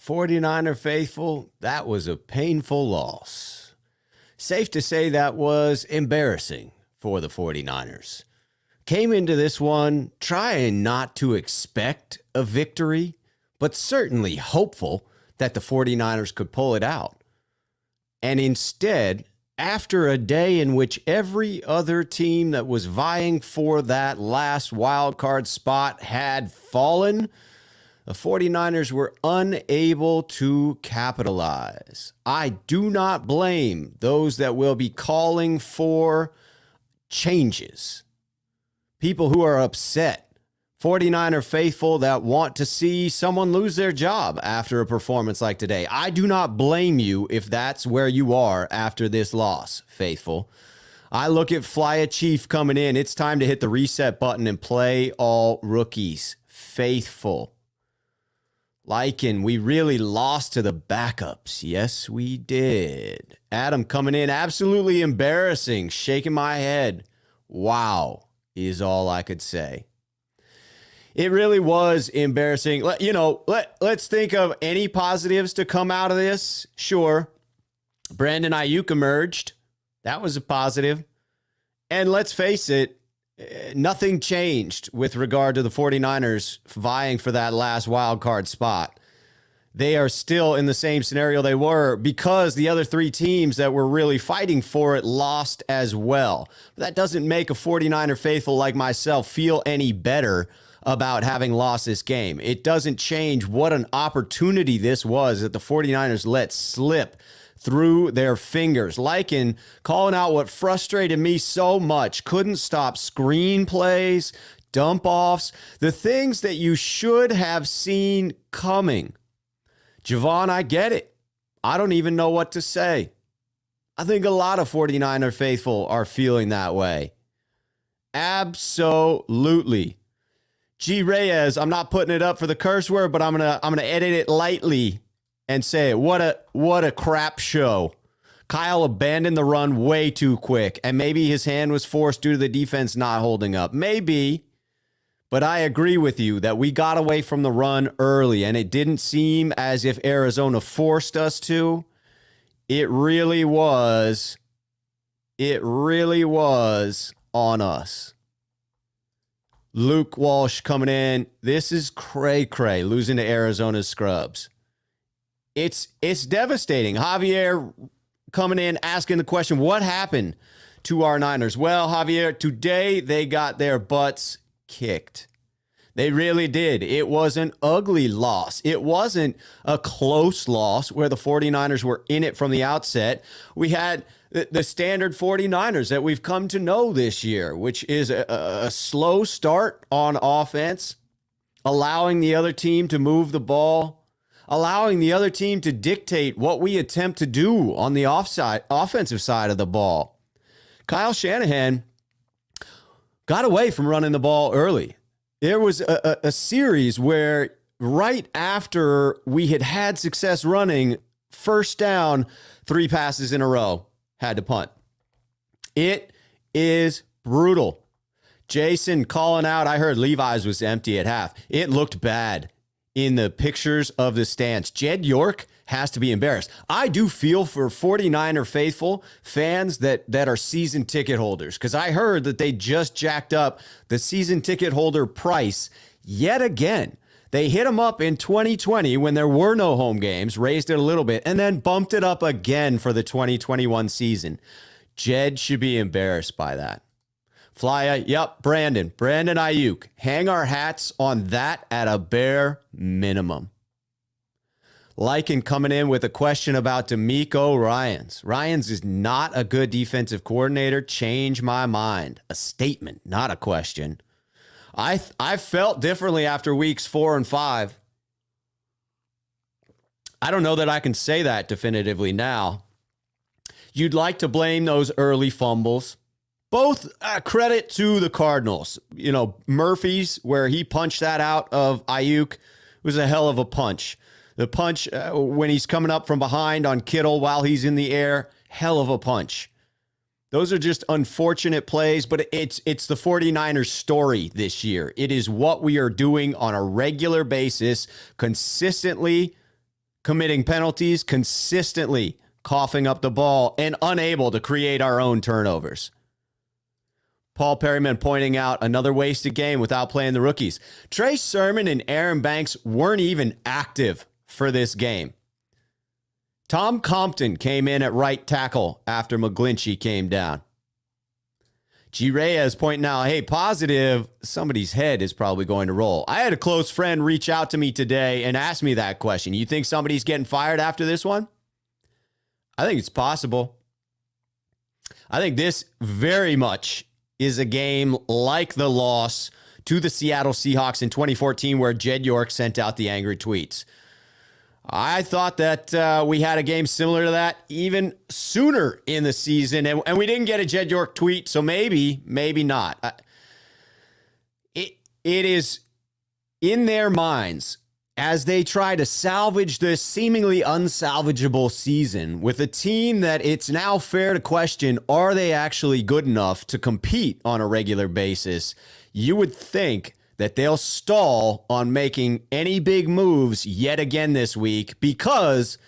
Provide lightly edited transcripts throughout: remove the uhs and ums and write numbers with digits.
49er faithful, that was a painful loss. Safe to say that was embarrassing for the 49ers. Came into this one trying not to expect a victory, but certainly hopeful that the 49ers could pull it out. And instead, after a day in which every other team that was vying for that last wild card spot had fallen, the 49ers were unable to capitalize. I do not blame those that will be calling for changes. People who are upset. 49er faithful that want to see someone lose their job after a performance like today. I do not blame you if that's where you are after this loss, faithful. I look at Fly a Chief coming in. It's time to hit the reset button and play all rookies. Faithful. Lycan, we really lost to the backups. Yes, we did. Adam coming in. Absolutely embarrassing. Shaking my head. Wow is all I could say. It really was embarrassing. Let's think of any positives to come out of this. Sure. Brandon Ayuk emerged. That was a positive. And let's face it, nothing changed with regard to the 49ers vying for that last wild card spot. They are still in the same scenario they were because the other three teams that were really fighting for it lost as well. But that doesn't make a 49er faithful like myself feel any better about having lost this game. It doesn't change what an opportunity this was that the 49ers let slip through their fingers. Lycan calling out what frustrated me so much. Couldn't stop screenplays, dump offs, the things that you should have seen coming. Javon, I get it. I don't even know what to say. I think a lot of 49er faithful are feeling that way. Absolutely. G. Reyes, I'm not putting it up for the curse word, but I'm gonna edit it lightly and say, what a crap show. Kyle abandoned the run way too quick, and maybe his hand was forced due to the defense not holding up. Maybe, but I agree with you that we got away from the run early, and it didn't seem as if Arizona forced us to. It really was on us. Luke Walsh coming in. This is cray-cray, losing to Arizona's scrubs. It's devastating. Javier coming in, asking the question, what happened to our Niners? Well, Javier, today they got their butts kicked. They really did. It was an ugly loss. It wasn't a close loss where the 49ers were in it from the outset. We had the standard 49ers that we've come to know this year, which is a slow start on offense, allowing the other team to move the ball, allowing the other team to dictate what we attempt to do on the offensive side of the ball. Kyle Shanahan got away from running the ball early. There was a series where right after we had success running, first down, 3 passes in a row, had to punt. It is brutal. Jason calling out, I heard Levi's was empty at half. It looked bad in the pictures of the stands. Jed York has to be embarrassed. I do feel for 49er faithful fans that are season ticket holders, because I heard that they just jacked up the season ticket holder price yet again. They hit them up in 2020 when there were no home games, raised it a little bit, and then bumped it up again for the 2021 season. Jed should be embarrassed by that. Flya, yep, Brandon Ayuk. Hang our hats on that at a bare minimum. Lycan coming in with a question about D'Amico Ryans. Ryans is not a good defensive coordinator. Change my mind. A statement, not a question. I felt differently after weeks 4 and 5. I don't know that I can say that definitively now. You'd like to blame those early fumbles. Both credit to the Cardinals. You know, Murphy's, where he punched that out of Ayuk, was a hell of a punch. The punch when he's coming up from behind on Kittle while he's in the air, hell of a punch. Those are just unfortunate plays, but it's the 49ers story this year. It is what we are doing on a regular basis, consistently committing penalties, consistently coughing up the ball, and unable to create our own turnovers. Paul Perryman pointing out another wasted game without playing the rookies. Trey Sermon and Aaron Banks weren't even active for this game. Tom Compton came in at right tackle after McGlinchey came down. G. Reyes pointing out, hey, positive, somebody's head is probably going to roll. I had a close friend reach out to me today and ask me that question. You think somebody's getting fired after this one? I think it's possible. I think this very much is a game like the loss to the Seattle Seahawks in 2014 where Jed York sent out the angry tweets. I thought that we had a game similar to that even sooner in the season, and we didn't get a Jed York tweet, so maybe not. It is in their minds as they try to salvage this seemingly unsalvageable season with a team that it's now fair to question, are they actually good enough to compete on a regular basis? You would think that they'll stall on making any big moves yet again this week because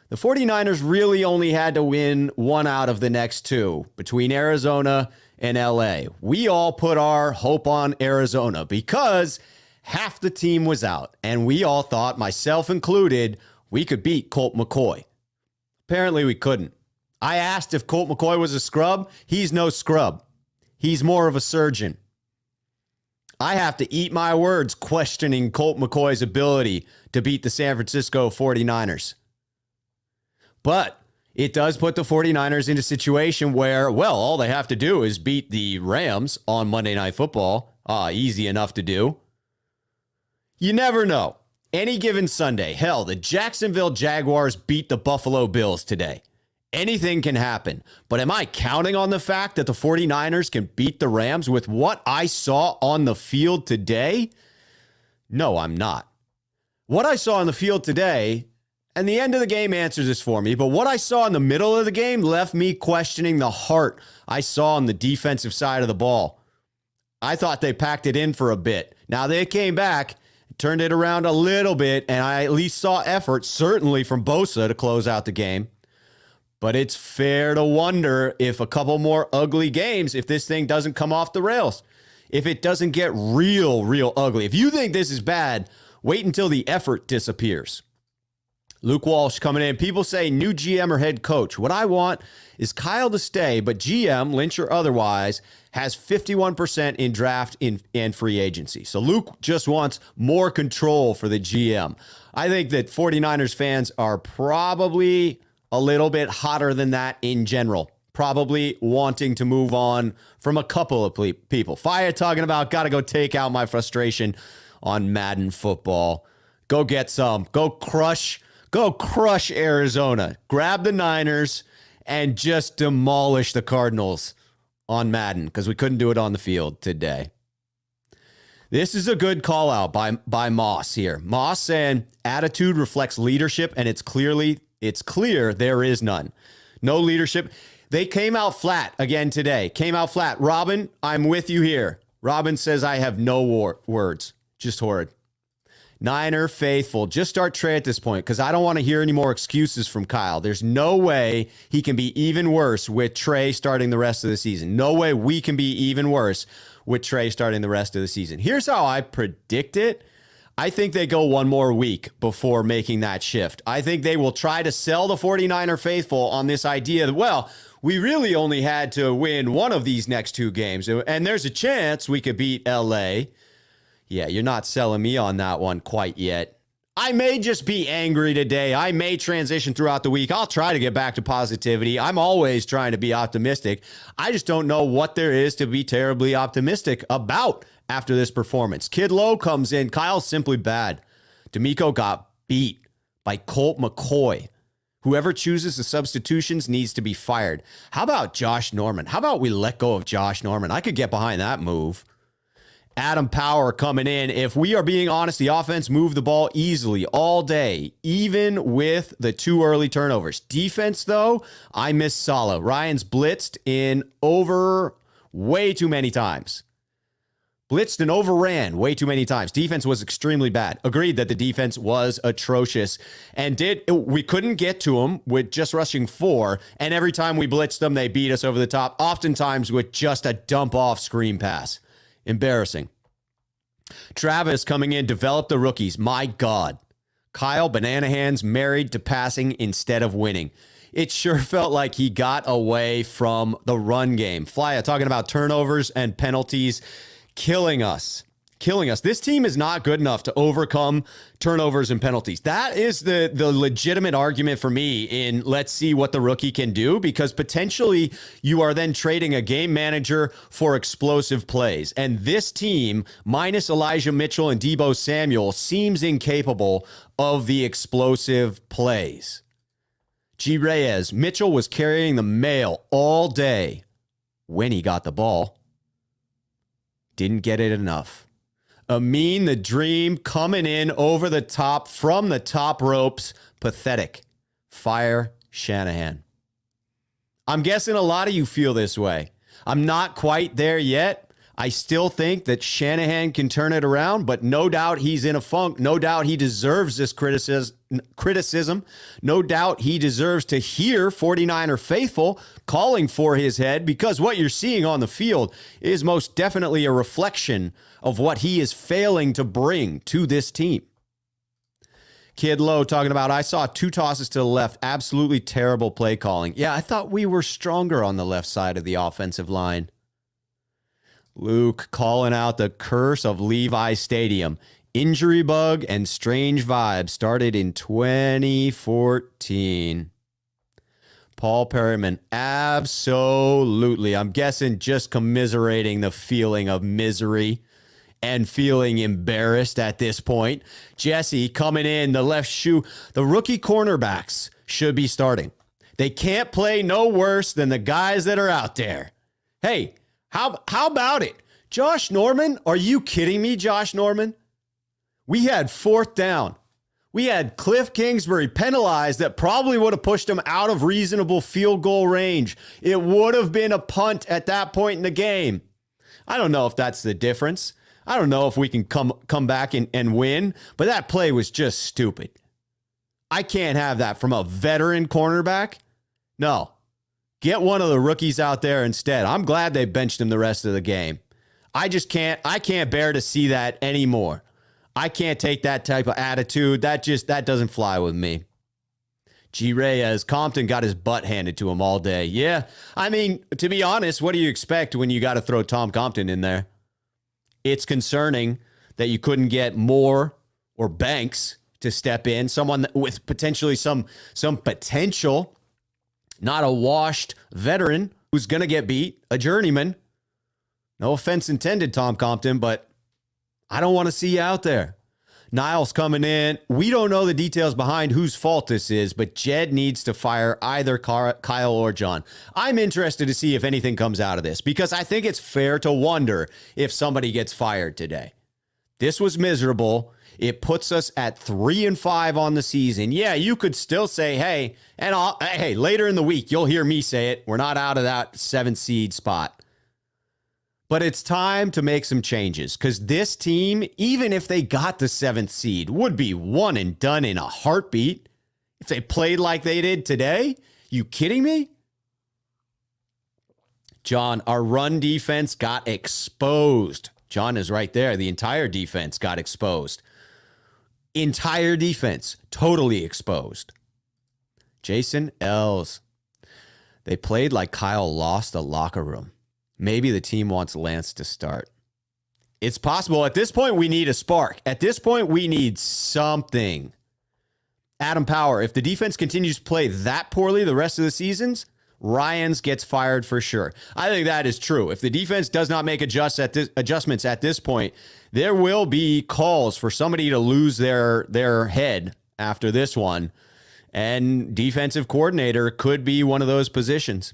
the 49ers really only had to win one out of the next two between Arizona and LA. We all put our hope on Arizona because half the team was out, and we all thought, myself included, we could beat Colt McCoy. Apparently we couldn't. I asked if Colt McCoy was a scrub. He's no scrub. He's more of a surgeon. I have to eat my words questioning Colt McCoy's ability to beat the San Francisco 49ers. But it does put the 49ers in a situation where, well, all they have to do is beat the Rams on Monday Night Football. Easy enough to do. You never know. Any given Sunday, hell, the Jacksonville Jaguars beat the Buffalo Bills today. Anything can happen. But am I counting on the fact that the 49ers can beat the Rams with what I saw on the field today? No, I'm not. What I saw on the field today, and the end of the game answers this for me, but what I saw in the middle of the game left me questioning the heart I saw on the defensive side of the ball. I thought they packed it in for a bit. Now they came back, turned it around a little bit, and I at least saw effort, certainly from Bosa, to close out the game. But it's fair to wonder if a couple more ugly games, if this thing doesn't come off the rails, if it doesn't get real ugly. If you think this is bad, wait until the effort disappears. Luke Walsh coming in. People say new GM or head coach. What I want is Kyle to stay, but GM, Lynch or otherwise, has 51% in draft and free agency. So Luke just wants more control for the GM. I think that 49ers fans are probably a little bit hotter than that in general. Probably wanting to move on from a couple of people. Fire talking about, got to go take out my frustration on Madden football. Go get some. Go crush Arizona. Grab the Niners and just demolish the Cardinals on Madden because we couldn't do it on the field today. This is a good call out by Moss here. Moss saying attitude reflects leadership, and it's clear there is none. No leadership. They came out flat again today. Came out flat. Robin, I'm with you here. Robin says I have no words. Just horrid. Niner faithful. Just start Trey at this point because I don't want to hear any more excuses from Kyle. There's no way he can be even worse with Trey starting the rest of the season. No way we can be even worse with Trey starting the rest of the season. Here's how I predict it. I think they go one more week before making that shift. I think they will try to sell the 49er faithful on this idea that, well, we really only had to win one of these next two games, and there's a chance we could beat LA. Yeah, you're not selling me on that one quite yet. I may just be angry today. I may transition throughout the week. I'll try to get back to positivity. I'm always trying to be optimistic. I just don't know what there is to be terribly optimistic about after this performance. Kid Lowe comes in. Kyle's simply bad. D'Amico got beat by Colt McCoy. Whoever chooses the substitutions needs to be fired. How about Josh Norman? How about we let go of Josh Norman? I could get behind that move. Adam Power coming in. If we are being honest, the offense moved the ball easily all day, even with the two early turnovers. Defense, though, I miss Saleh. Ryan's blitzed in over way too many times. Blitzed and overran way too many times. Defense was extremely bad. Agreed that the defense was atrocious. And we couldn't get to them with just rushing 4. And every time we blitzed them, they beat us over the top, oftentimes with just a dump-off screen pass. Embarrassing. Travis coming in, developed the rookies. My God. Kyle, banana hands, married to passing instead of winning. It sure felt like he got away from the run game. Flya talking about turnovers and penalties. Killing us. This team is not good enough to overcome turnovers and penalties. That is the legitimate argument for me in let's see what the rookie can do, because potentially you are then trading a game manager for explosive plays. And this team, minus Elijah Mitchell and Deebo Samuel, seems incapable of the explosive plays. G. Reyes, Mitchell was carrying the mail all day when he got the ball. Didn't get it enough. Amin, the dream, coming in over the top from the top ropes. Pathetic. Fire Shanahan. I'm guessing a lot of you feel this way. I'm not quite there yet. I still think that Shanahan can turn it around, but no doubt he's in a funk. No doubt he deserves this criticism. No doubt he deserves to hear 49er faithful calling for his head, because what you're seeing on the field is most definitely a reflection of what he is failing to bring to this team. Kid Low talking about, I saw 2 tosses to the left. Absolutely terrible play calling. Yeah, I thought we were stronger on the left side of the offensive line. Luke calling out the curse of Levi Stadium. Injury bug and strange vibes started in 2014. Paul Perryman, absolutely. I'm guessing just commiserating the feeling of misery and feeling embarrassed at this point. Jesse coming in, the left shoe. The rookie cornerbacks should be starting. They can't play no worse than the guys that are out there. Hey, how about it? Josh Norman? Are you kidding me, Josh Norman? We had 4th down. We had Cliff Kingsbury penalized that probably would have pushed him out of reasonable field goal range. It would have been a punt at that point in the game. I don't know if that's the difference. I don't know if we can come back and win, but that play was just stupid. I can't have that from a veteran cornerback. No. Get one of the rookies out there instead. I'm glad they benched him the rest of the game. I can't bear to see that anymore. I can't take that type of attitude. That doesn't fly with me. G. Reyes, Compton got his butt handed to him all day. Yeah, I mean, to be honest, what do you expect when you got to throw Tom Compton in there? It's concerning that you couldn't get Moore or Banks to step in, someone with potentially some potential. Not a washed veteran who's going to get beat, a journeyman. No offense intended, Tom Compton, but I don't want to see you out there. Niles coming in. We don't know the details behind whose fault this is, but Jed needs to fire either Kyle or John. I'm interested to see if anything comes out of this, because I think it's fair to wonder if somebody gets fired today. This was miserable. It puts us at 3-5 on the season. Yeah, you could still say, hey, hey, later in the week, you'll hear me say it. We're not out of that 7th seed spot. But it's time to make some changes, because this team, even if they got the 7th seed, would be one and done in a heartbeat. If they played like they did today, you kidding me? John, our run defense got exposed. John is right there. The entire defense got exposed. Entire defense totally exposed. Jason Els. They played like Kyle lost the locker room. Maybe the team wants Lance to start. It's possible. At this point, we need a spark. At this point, we need something. Adam Power, if the defense continues to play that poorly the rest of the seasons, Ryans gets fired for sure. I think that is true. If the defense does not make adjustments at this point, there will be calls for somebody to lose their head after this one. And defensive coordinator could be one of those positions.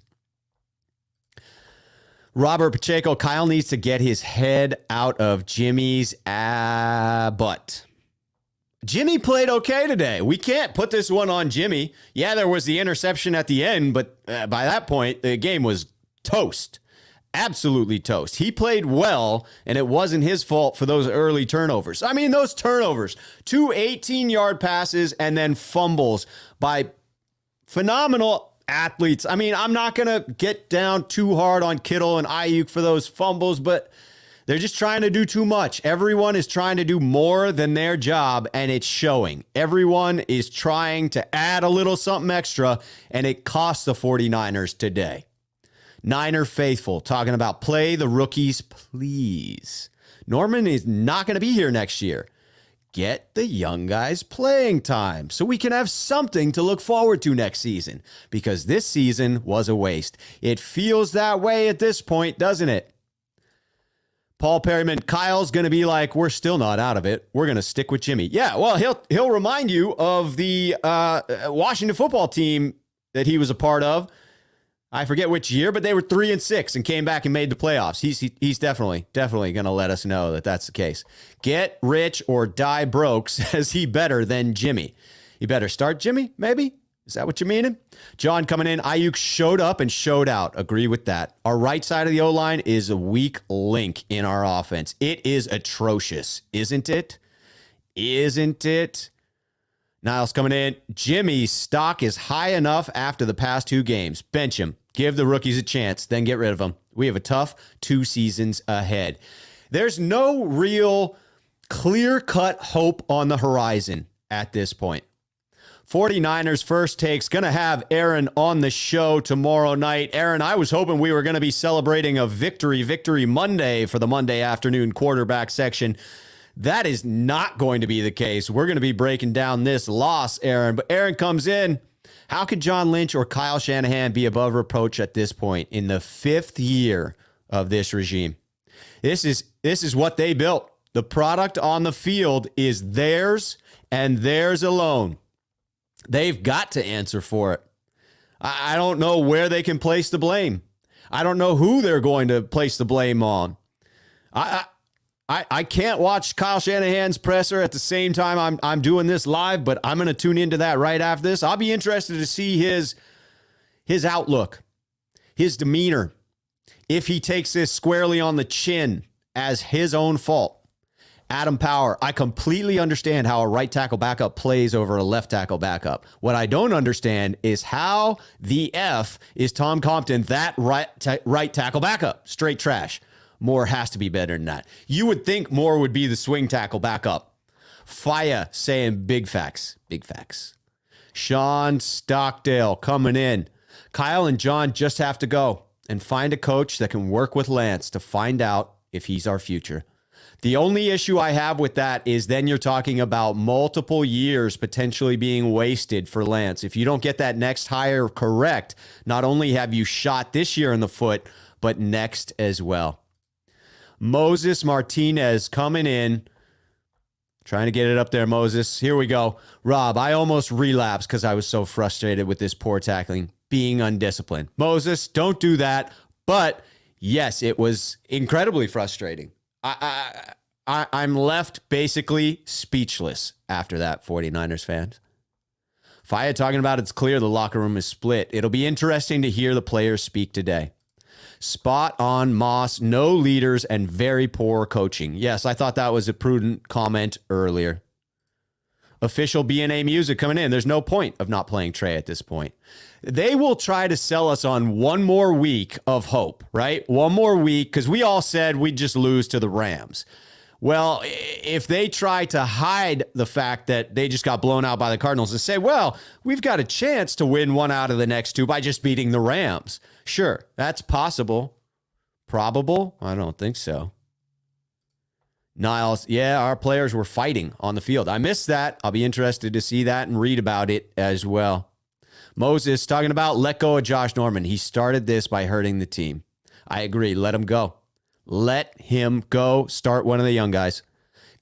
Robert Pacheco, Kyle needs to get his head out of Jimmy's butt. Jimmy played okay today. We can't put this one on Jimmy. Yeah, there was the interception at the end, but by that point, the game was toast. absolutely toast. He played well, and it wasn't his fault for those early turnovers. I mean, those turnovers, 2 18-yard passes and then fumbles by phenomenal athletes. I mean, I'm not going to get down too hard on Kittle and Ayuk for those fumbles, but they're just trying to do too much. Everyone is trying to do more than their job, and it's showing. Everyone is trying to add a little something extra, and it cost the 49ers today. Niner faithful talking about play the rookies, please. Norman is not going to be here next year. Get the young guys playing time so we can have something to look forward to next season, because this season was a waste. It feels that way at this point, doesn't it? Paul Perryman, Kyle's going to be like, we're still not out of it. We're going to stick with Jimmy. Yeah, well, he'll remind you of the Washington football team that he was a part of. I forget which year, but they were 3-6 and came back and made the playoffs. He's definitely going to let us know that that's the case. Get rich or die broke, says he better than Jimmy. You better start Jimmy, maybe? Is that what you're meaning? John coming in. Ayuk showed up and showed out. Agree with that. Our right side of the O-line is a weak link in our offense. It is atrocious, isn't it? Isn't it? Niles coming in. Jimmy's stock is high enough after the past 2 games. Bench him. Give the rookies a chance, then get rid of them. We have a tough 2 seasons ahead. There's no real clear-cut hope on the horizon at this point. 49ers First Take's going to have Aaron on the show tomorrow night. Aaron, I was hoping we were going to be celebrating a victory Monday for the Monday afternoon quarterback section. That is not going to be the case. We're going to be breaking down this loss, Aaron. But Aaron comes in. How could John Lynch or Kyle Shanahan be above reproach at this point in the 5th year of this regime? This is what they built. The product on the field is theirs and theirs alone. They've got to answer for it. I don't know where they can place the blame. I don't know who they're going to place the blame on. I can't watch Kyle Shanahan's presser at the same time I'm doing this live, but I'm going to tune into that right after this. I'll be interested to see his outlook, his demeanor, if he takes this squarely on the chin as his own fault. Adam Power, I completely understand how a right tackle backup plays over a left tackle backup. What I don't understand is how the F is Tom Compton that right tackle backup. Straight trash. Moore has to be better than that. You would think Moore would be the swing tackle backup. Faya saying big facts. Big facts. Sean Stockdale coming in. Kyle and John just have to go and find a coach that can work with Lance to find out if he's our future. The only issue I have with that is then you're talking about multiple years potentially being wasted for Lance. If you don't get that next hire correct, not only have you shot this year in the foot, but next as well. Moses Martinez coming in. Trying to get it up there, Moses. Here we go. Rob, I almost relapsed because I was so frustrated with this poor tackling, being undisciplined. Moses, don't do that. But yes, it was incredibly frustrating. I'm left basically speechless after that, 49ers fans. Faya talking about it's clear the locker room is split. It'll be interesting to hear the players speak today. Spot on, Moss. No leaders and very poor coaching. Yes, I thought that was a prudent comment earlier. Official B&A music coming in. There's no point of not playing Trey at this point. They will try to sell us on one more week of hope, right? One more week, because we all said we'd just lose to the Rams. Well, if they try to hide the fact that they just got blown out by the Cardinals and say, well, we've got a chance to win 1 out of the next 2 by just beating the Rams. Sure, that's possible. Probable? I don't think so. Niles, yeah, our players were fighting on the field. I missed that. I'll be interested to see that and read about it as well. Moses talking about let go of Josh Norman. He started this by hurting the team. I agree. Let him go. Let him go. Start one of the young guys.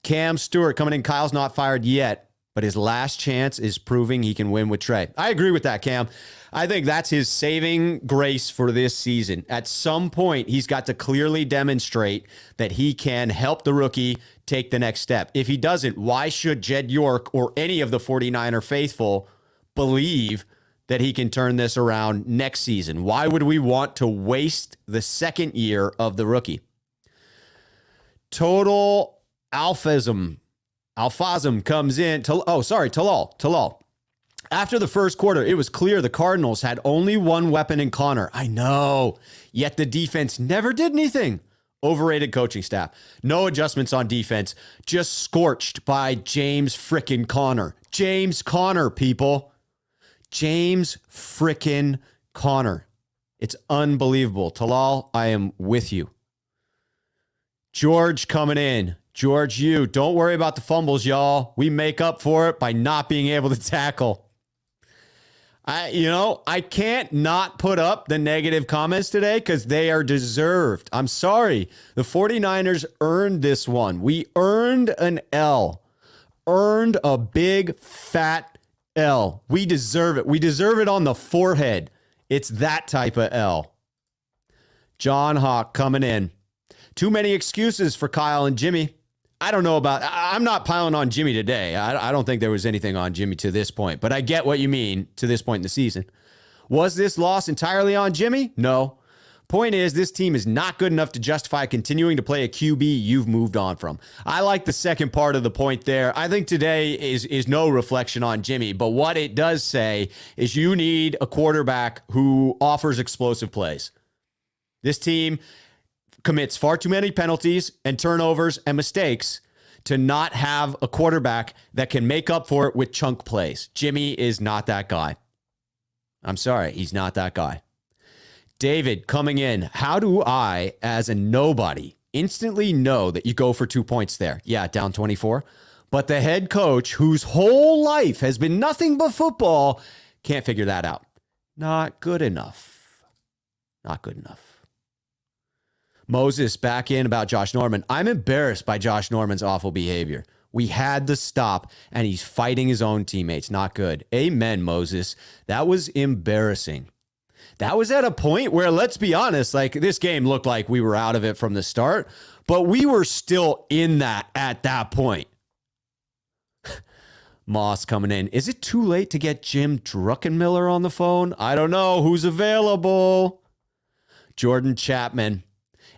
Cam Stewart coming in. Kyle's not fired yet, but his last chance is proving he can win with Trey. I agree with that, Cam. I think that's his saving grace for this season. At some point, he's got to clearly demonstrate that he can help the rookie take the next step. If he doesn't, why should Jed York or any of the 49er faithful believe that he can turn this around next season. Why would we want to waste the second year of the rookie? Total Alphasm comes in. Talal. After the first quarter, it was clear the Cardinals had only one weapon in Connor. I know. Yet the defense never did anything. Overrated coaching staff. No adjustments on defense. Just scorched by James frickin' Connor. James Conner, people. James frickin' Conner. It's unbelievable. Talal, I am with you. George coming in. George, don't worry about the fumbles, y'all. We make up for it by not being able to tackle. I can't not put up the negative comments today because they are deserved. I'm sorry. The 49ers earned this one. We earned an L. Earned a big, fat L. We deserve it. We deserve it on the forehead. It's that type of L. John Hawk coming in. Too many excuses for Kyle and Jimmy. I don't know about, I'm not piling on Jimmy today. I don't think there was anything on Jimmy to this point, but I get what you mean to this point in the season. Was this loss entirely on Jimmy? No. Point is, this team is not good enough to justify continuing to play a QB you've moved on from. I like the second part of the point there. I think today is no reflection on Jimmy, but what it does say is you need a quarterback who offers explosive plays. This team commits far too many penalties and turnovers and mistakes to not have a quarterback that can make up for it with chunk plays. Jimmy is not that guy. I'm sorry, he's not that guy. David coming in. How do I, as a nobody, instantly know that you go for 2 points there? Yeah, down 24. But the head coach, whose whole life has been nothing but football, can't figure that out. Not good enough. Not good enough. Moses back in about Josh Norman. I'm embarrassed by Josh Norman's awful behavior. We had to stop, and he's fighting his own teammates. Not good. Amen, Moses. That was embarrassing. That was at a point where, let's be honest, like this game looked like we were out of it from the start, but we were still in that at that point. Moss coming in. Is it too late to get Jim Druckenmiller on the phone? I don't know. Who's available? Jordan Chapman.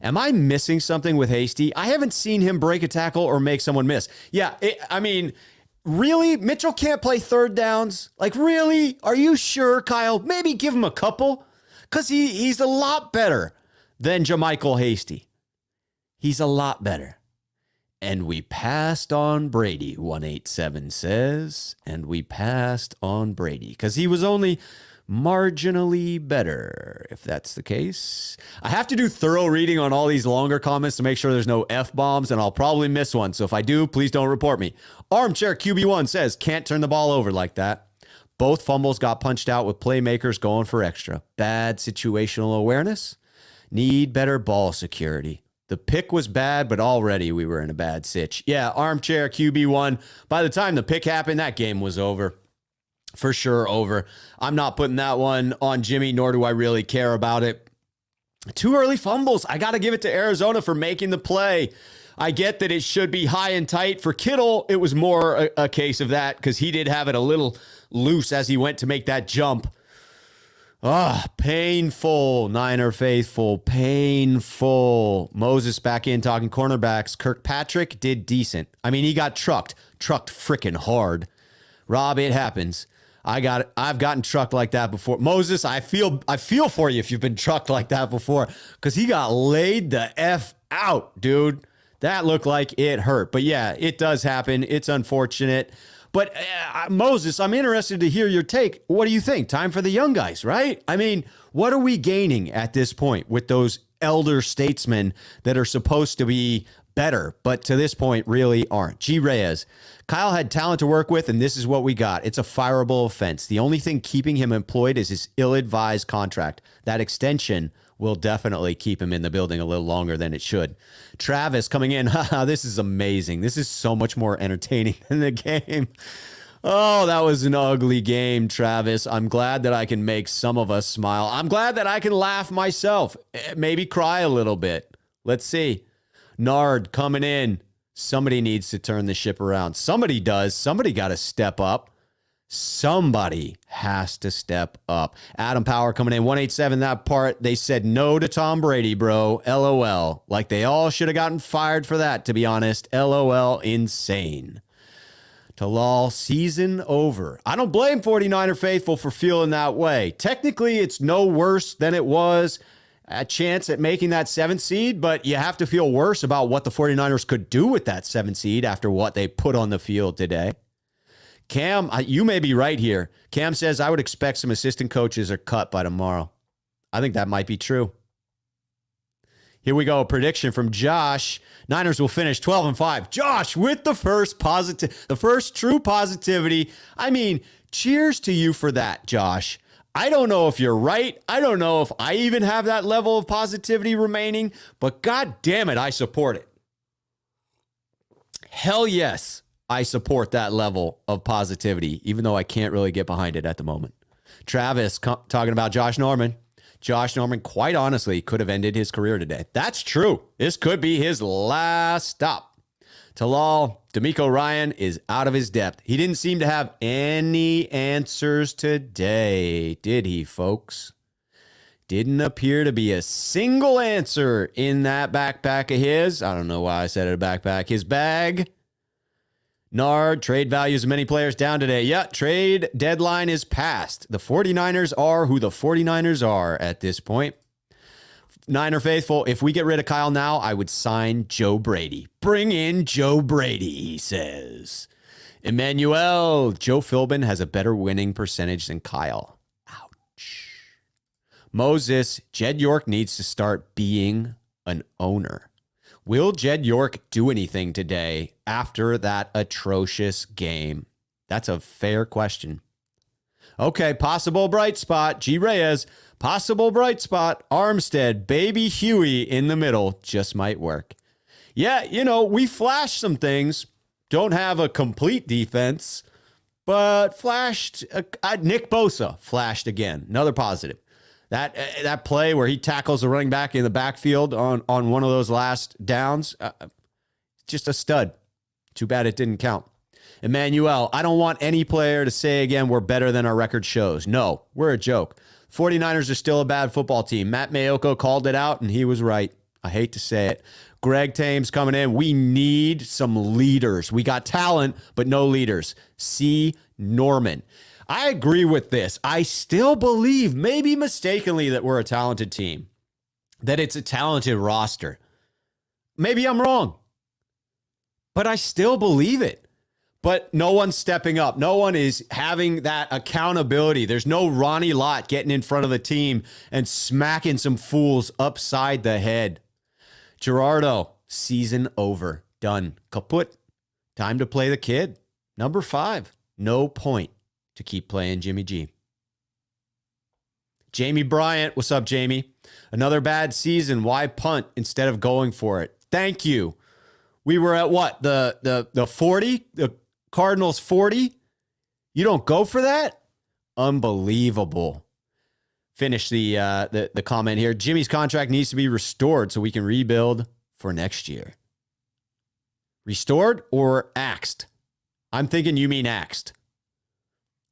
Am I missing something with Hasty? I haven't seen him break a tackle or make someone miss. Yeah, really? Mitchell can't play third downs? Like, really? Are you sure, Kyle? Maybe give him a couple? Because he's a lot better than Jermichael Hasty. He's a lot better. And we passed on Brady, 187 says. And we passed on Brady because he was only marginally better, if that's the case. I have to do thorough reading on all these longer comments to make sure there's no F-bombs, and I'll probably miss one. So if I do, please don't report me. Armchair QB1 says, can't turn the ball over like that. Both fumbles got punched out with playmakers going for extra. Bad situational awareness. Need better ball security. The pick was bad, but already we were in a bad sitch. Yeah, Armchair QB1. By the time the pick happened, that game was over. For sure over. I'm not putting that one on Jimmy, nor do I really care about it. 2 early fumbles. I got to give it to Arizona for making the play. I get that it should be high and tight. For Kittle, it was more a case of that because he did have it a little loose as he went to make that jump. Painful. Niner faithful. Painful. Moses back in talking cornerbacks. Kirkpatrick did decent. I mean, he got trucked freaking hard. Rob, it happens. I've gotten trucked like that before. Moses, I feel for you if you've been trucked like that before because he got laid the F out, dude. That looked like it hurt. But yeah, it does happen. It's unfortunate. But Moses, I'm interested to hear your take. What do you think? Time for the young guys, right? I mean, what are we gaining at this point with those elder statesmen that are supposed to be better, but to this point really aren't? G. Reyes. Kyle had talent to work with, and this is what we got. It's a fireable offense. The only thing keeping him employed is his ill-advised contract. That extension will definitely keep him in the building a little longer than it should. Travis coming in. This is amazing. This is so much more entertaining than the game. Oh, that was an ugly game, Travis. I'm glad that I can make some of us smile. I'm glad that I can laugh myself. Maybe cry a little bit. Let's see. Nard coming in. Somebody needs to turn the ship around. Somebody does. Somebody got to step up. Somebody has to step up. Adam Power coming in, 187, that part. They said no to Tom Brady, bro. LOL. Like they all should have gotten fired for that, to be honest. LOL, insane. Talal, season over. I don't blame 49er faithful for feeling that way. Technically, it's no worse than it was a chance at making that 7th seed, but you have to feel worse about what the 49ers could do with that 7th seed after what they put on the field today. Cam, you may be right here. Cam says, I would expect some assistant coaches are cut by tomorrow. I think that might be true. Here we go. A prediction from Josh. Niners will finish 12-5. Josh with the first true positivity. I mean, cheers to you for that, Josh. I don't know if you're right. I don't know if I even have that level of positivity remaining, but God damn it, I support it. Hell yes. I support that level of positivity, even though I can't really get behind it at the moment. Travis talking about Josh Norman. Josh Norman, quite honestly, could have ended his career today. That's true. This could be his last stop. Talal, D'Amico Ryan is out of his depth. He didn't seem to have any answers today, did he, folks? Didn't appear to be a single answer in that backpack of his. I don't know why I said it a backpack. His bag. Nard, trade values of many players down today. Yeah, trade deadline is passed. The 49ers are who the 49ers are at this point. Niner faithful, if we get rid of Kyle now, I would sign Joe Brady. Bring in Joe Brady, he says. Emmanuel, Joe Philbin has a better winning percentage than Kyle. Ouch. Moses, Jed York needs to start being an owner. Will Jed York do anything today after that atrocious game? That's a fair question. Okay, possible bright spot. G. Reyes, possible bright spot. Armstead, baby Huey in the middle. Just might work. Yeah, we flashed some things. Don't have a complete defense, but flashed. Nick Bosa flashed again. Another positive. That play where he tackles the running back in the backfield on one of those last downs, just a stud. Too bad it didn't count. Emmanuel, I don't want any player to say again we're better than our record shows. No, we're a joke. 49ers are still a bad football team. Matt Mayoko called it out, and he was right. I hate to say it. Greg Thames coming in. We need some leaders. We got talent, but no leaders. C. Norman. I agree with this. I still believe, maybe mistakenly, that we're a talented team, that it's a talented roster. Maybe I'm wrong, but I still believe it. But no one's stepping up. No one is having that accountability. There's no Ronnie Lott getting in front of the team and smacking some fools upside the head. Gerardo, season over. Done. Kaput. Time to play the kid. Number 5. No point to keep playing Jimmy G. Jamie Bryant. What's up, Jamie? Another bad season. Why punt instead of going for it? Thank you. We were at what? The 40? The Cardinals 40? You don't go for that? Unbelievable. Finish the comment here. Jimmy's contract needs to be restored so we can rebuild for next year. Restored or axed? I'm thinking you mean axed.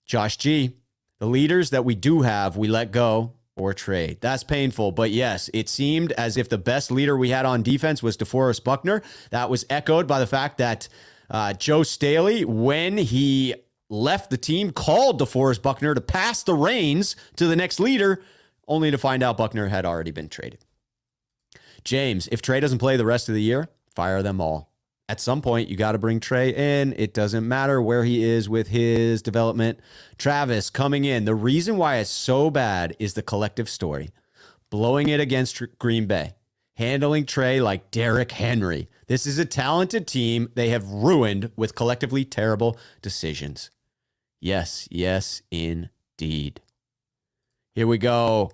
Josh G, the leaders that we do have, we let go or trade. That's painful, but yes, it seemed as if the best leader we had on defense was DeForest Buckner. That was echoed by the fact that Joe Staley, when he left the team, called DeForest Buckner to pass the reins to the next leader, only to find out Buckner had already been traded. James, if Trey doesn't play the rest of the year, fire them all. At some point, you got to bring Trey in. It doesn't matter where he is with his development. Travis coming in. The reason why it's so bad is the collective story. Blowing it against Green Bay. Handling Trey like Derrick Henry. This is a talented team they have ruined with collectively terrible decisions. Yes, yes, indeed. Here we go.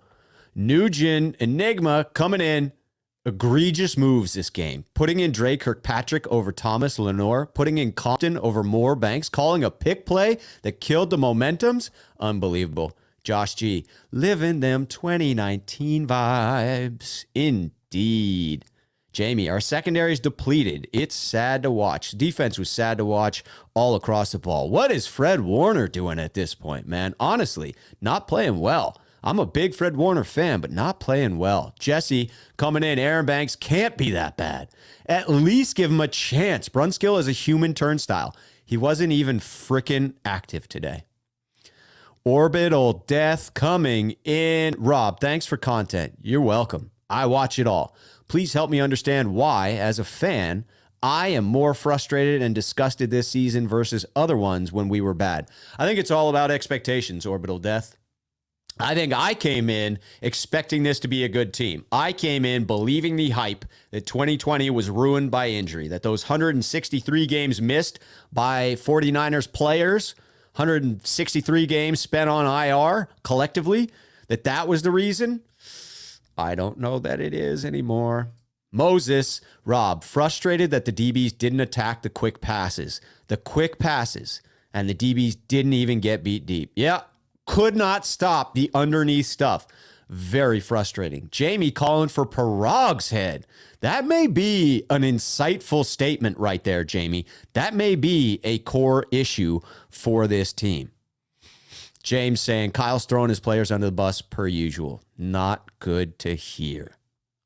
Nugent Enigma coming in. Egregious moves this game. Putting in Dre Kirkpatrick over Thomas Lenore. Putting in Compton over Moore Banks. Calling a pick play that killed the momentums. Unbelievable. Josh G. Living them 2019 vibes. Indeed. Jamie, our secondary is depleted. It's sad to watch. Defense was sad to watch all across the ball. What is Fred Warner doing at this point, man? Honestly, not playing well. I'm a big Fred Warner fan, but not playing well. Jesse coming in. Aaron Banks can't be that bad. At least give him a chance. Brunskill is a human turnstile. He wasn't even freaking active today. Orbital Death coming in. Rob, thanks for content. You're welcome. I watch it all. Please help me understand why, as a fan, I am more frustrated and disgusted this season versus other ones when we were bad. I think it's all about expectations, Orbital Death. I think I came in expecting this to be a good team. I came in believing the hype that 2020 was ruined by injury, that those 163 games missed by 49ers players, 163 games spent on IR collectively, that was the reason. I don't know that it is anymore. Moses, Rob, frustrated that the DBs didn't attack the quick passes. The quick passes, and the DBs didn't even get beat deep. Yeah, could not stop the underneath stuff. Very frustrating. Jamie calling for Parag's head. That may be an insightful statement right there, Jamie. That may be a core issue for this team. James saying Kyle's throwing his players under the bus per usual. Not good to hear.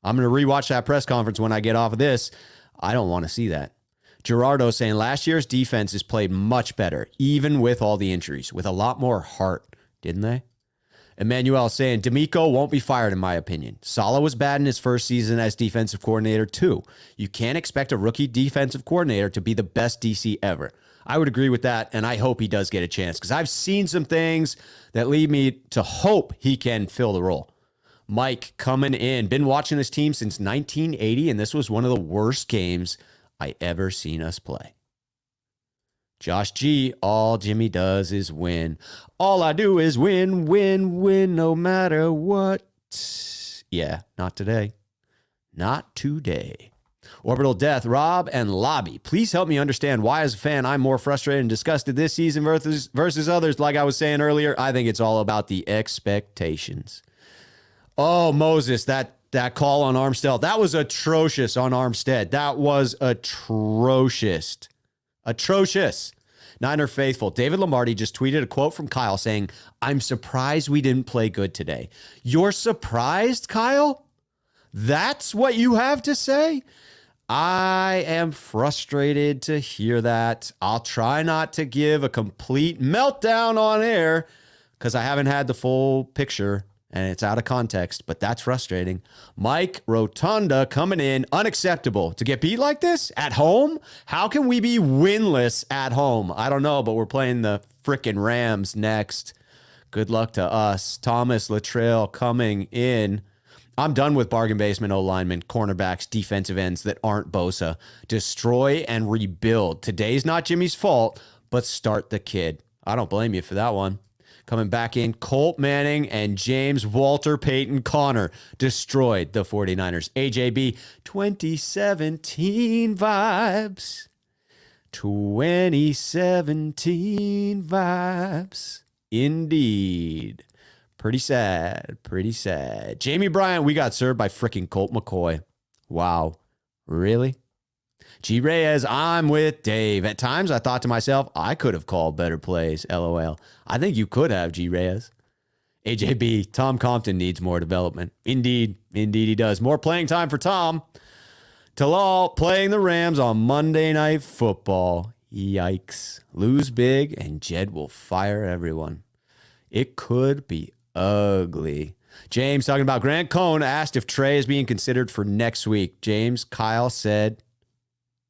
I'm going to rewatch that press conference when I get off of this. I don't want to see that. Gerardo saying last year's defense has played much better, even with all the injuries, with a lot more heart, didn't they? Emmanuel saying D'Amico won't be fired, in my opinion. Saleh was bad in his first season as defensive coordinator, too. You can't expect a rookie defensive coordinator to be the best DC ever. I would agree with that, and I hope he does get a chance because I've seen some things that lead me to hope he can fill the role. Mike coming in. Been watching this team since 1980, and this was one of the worst games I ever seen us play. Josh G, all Jimmy does is win. All I do is win, win, win, no matter what. Yeah, not today. Not today. Orbital Death, Rob and Lobby. Please help me understand why, as a fan, I'm more frustrated and disgusted this season versus others. Like I was saying earlier, I think it's all about the expectations. Oh, Moses, that call on Armstead. That was atrocious on Armstead. That was atrocious. Atrocious. Niner faithful. David Lombardi just tweeted a quote from Kyle saying, I'm surprised we didn't play good today. You're surprised, Kyle? That's what you have to say? I am frustrated to hear that. I'll try not to give a complete meltdown on air because I haven't had the full picture and it's out of context, but that's frustrating. Mike Rotunda coming in, unacceptable. To get beat like this at home? How can we be winless at home? I don't know, but we're playing the frickin' Rams next. Good luck to us. Thomas Latrell coming in. I'm done with bargain basement O-linemen, cornerbacks, defensive ends that aren't Bosa. Destroy and rebuild. Today's not Jimmy's fault, but start the kid. I don't blame you for that one. Coming back in, Colt Manning and James Walter Payton Connor destroyed the 49ers. AJB, 2017 vibes. 2017 vibes. Indeed. Pretty sad. Pretty sad. Jamie Bryant, we got served by freaking Colt McCoy. Wow. Really? G. Reyes, I'm with Dave. At times, I thought to myself, I could have called better plays. LOL. I think you could have, G. Reyes. AJB, Tom Compton needs more development. Indeed. Indeed, he does. More playing time for Tom. Talal playing the Rams on Monday Night Football. Yikes. Lose big, and Jed will fire everyone. It could be ugly. James talking about Grant Cohn asked if Trey is being considered for next week. James, Kyle said,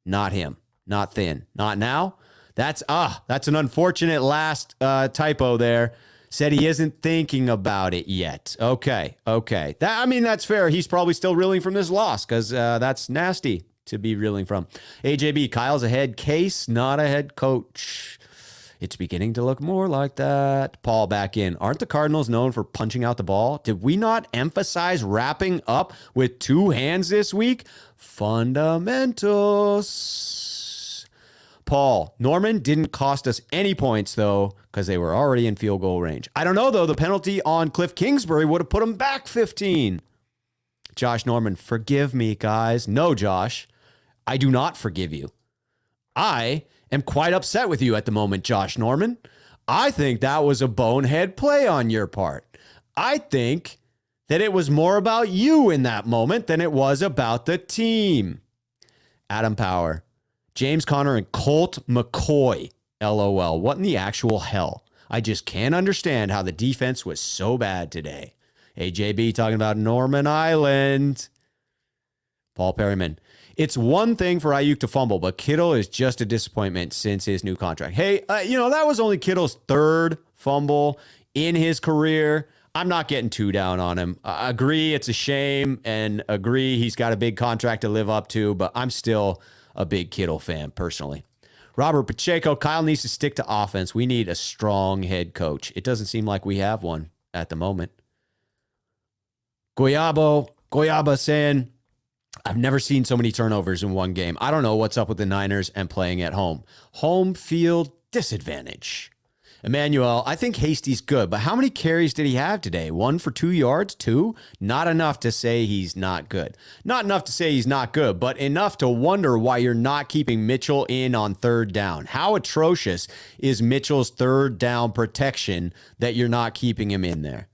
not him, not thin, not now. That's an unfortunate last typo there. Said he isn't thinking about it yet. Okay. That's fair. He's probably still reeling from this loss because that's nasty to be reeling from. AJB, Kyle's a head case, not a head coach. It's beginning to look more like that. Paul back in. Aren't the Cardinals known for punching out the ball? Did we not emphasize wrapping up with two hands this week? Fundamentals. Paul, Norman didn't cost us any points, though, because they were already in field goal range. I don't know, though. The penalty on Cliff Kingsbury would have put them back 15. Josh Norman, forgive me, guys. No, Josh, I do not forgive you. I am quite upset with you at the moment, Josh Norman. I think that was a bonehead play on your part. I think that it was more about you in that moment than it was about the team. Adam Power, James Conner, and Colt McCoy. LOL. What in the actual hell? I just can't understand how the defense was so bad today. AJB talking about Norman Island. Paul Perryman. It's one thing for Ayuk to fumble, but Kittle is just a disappointment since his new contract. Hey, that was only Kittle's third fumble in his career. I'm not getting too down on him. Agree it's a shame, and agree he's got a big contract to live up to, but I'm still a big Kittle fan personally. Robert Pacheco, Kyle needs to stick to offense. We need a strong head coach. It doesn't seem like we have one at the moment. Goyaba saying, I've never seen so many turnovers in one game. I don't know what's up with the Niners and playing at home. Home field disadvantage. Emmanuel, I think Hasty's good, but how many carries did he have today? 1 for 2 yards? 2? Not enough to say he's not good. Not enough to say he's not good, but enough to wonder why you're not keeping Mitchell in on third down. How atrocious is Mitchell's third down protection that you're not keeping him in there?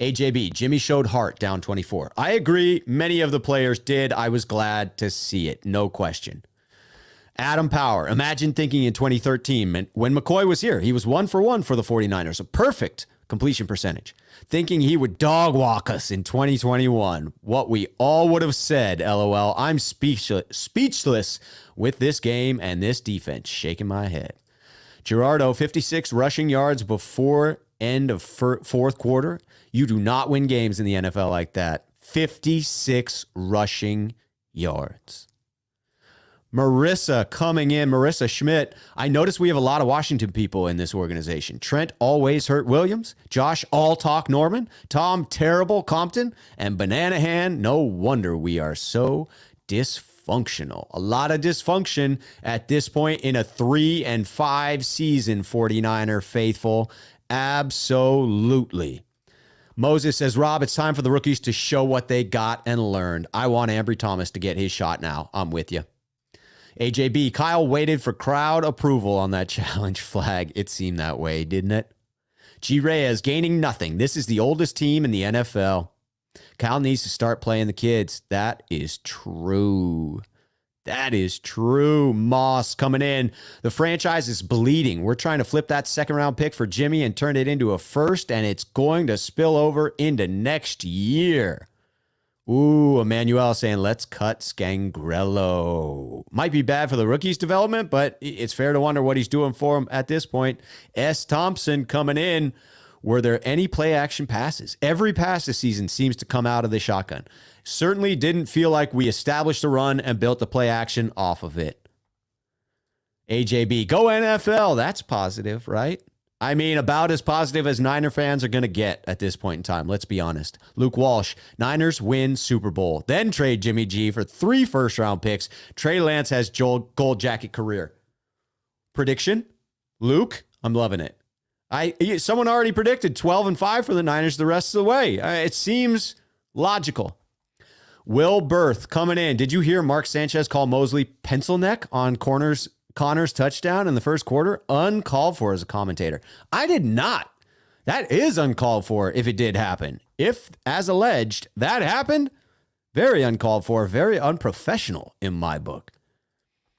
AJB, Jimmy showed heart, down 24. I agree. Many of the players did. I was glad to see it. No question. Adam Power, imagine thinking in 2013, when McCoy was here, he was 1 for 1 for the 49ers, a perfect completion percentage. Thinking he would dog walk us in 2021. What we all would have said, LOL. I'm speechless with this game and this defense. Shaking my head. Gerardo, 56 rushing yards before end of fourth quarter. You do not win games in the NFL like that. 56 rushing yards. Marissa coming in. Marissa Schmidt. I noticed we have a lot of Washington people in this organization. Trent always hurt Williams. Josh all talk Norman. Tom terrible Compton. And Banana Hand. No wonder we are so dysfunctional. A lot of dysfunction at this point in a 3-5 season, 49er faithful. Absolutely. Moses says, Rob, it's time for the rookies to show what they got and learned. I want Ambry Thomas to get his shot now. I'm with you. AJB, Kyle waited for crowd approval on that challenge flag. It seemed that way, didn't it? G. Reyes, gaining nothing. This is the oldest team in the NFL. Kyle needs to start playing the kids. That is true. That is true. Moss coming in. The franchise is bleeding. We're trying to flip that second-round pick for Jimmy and turn it into a first, and it's going to spill over into next year. Ooh, Emmanuel saying, let's cut Scangrello. Might be bad for the rookie's development, but it's fair to wonder what he's doing for him at this point. S. Thompson coming in. Were there any play-action passes? Every pass this season seems to come out of the shotgun. Certainly didn't feel like we established the run and built the play action off of it. AJB, go NFL. That's positive, right? I mean, about as positive as Niner fans are going to get at this point in time. Let's be honest. Luke Walsh, Niners win Super Bowl. Then trade Jimmy G for 3 first-round picks. Trey Lance has gold jacket career. Prediction? Luke, I'm loving it. Someone already predicted 12-5 for the Niners the rest of the way. It seems logical. Will Berth coming in. Did you hear Mark Sanchez call Mosley pencil neck on Connor's touchdown in the first quarter? Uncalled for as a commentator. I did not. That is uncalled for if it did happen. If, as alleged, that happened, very uncalled for, very unprofessional in my book.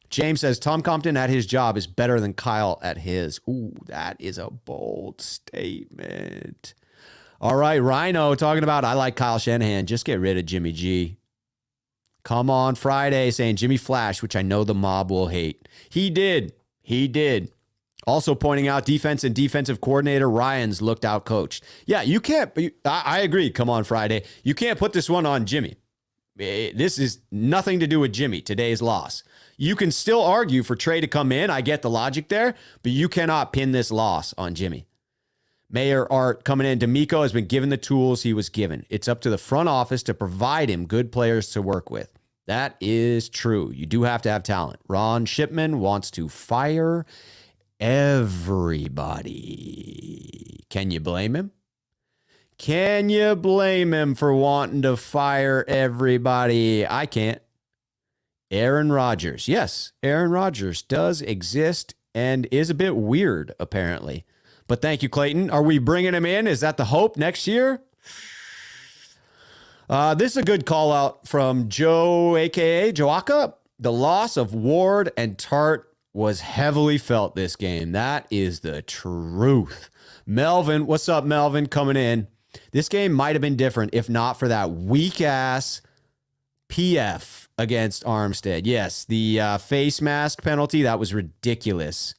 James says Tom Compton at his job is better than Kyle at his. Ooh, that is a bold statement. All right, Rhino talking about I like Kyle Shanahan. Just get rid of Jimmy G. Come on Friday saying Jimmy Flash, which I know the mob will hate. He did. Also pointing out defense and defensive coordinator Ryans looked out coached. Yeah, you can't. I agree. Come on Friday. You can't put this one on Jimmy. This is nothing to do with Jimmy, today's loss. You can still argue for Trey to come in. I get the logic there, but you cannot pin this loss on Jimmy. Mayor Art coming in. D'Amico has been given the tools he was given. It's up to the front office to provide him good players to work with. That is true. You do have to have talent. Ron Shipman wants to fire everybody. Can you blame him? Can you blame him for wanting to fire everybody? I can't. Aaron Rodgers. Yes, Aaron Rodgers does exist and is a bit weird, apparently. But thank you, Clayton. Are we bringing him in? Is that the hope next year? This is a good call out from Joe, a.k.a. Joaka. The loss of Ward and Tart was heavily felt this game. That is the truth. Melvin, what's up, Melvin, coming in? This game might have been different if not for that weak-ass PF against Armstead. Yes, the face mask penalty, that was ridiculous.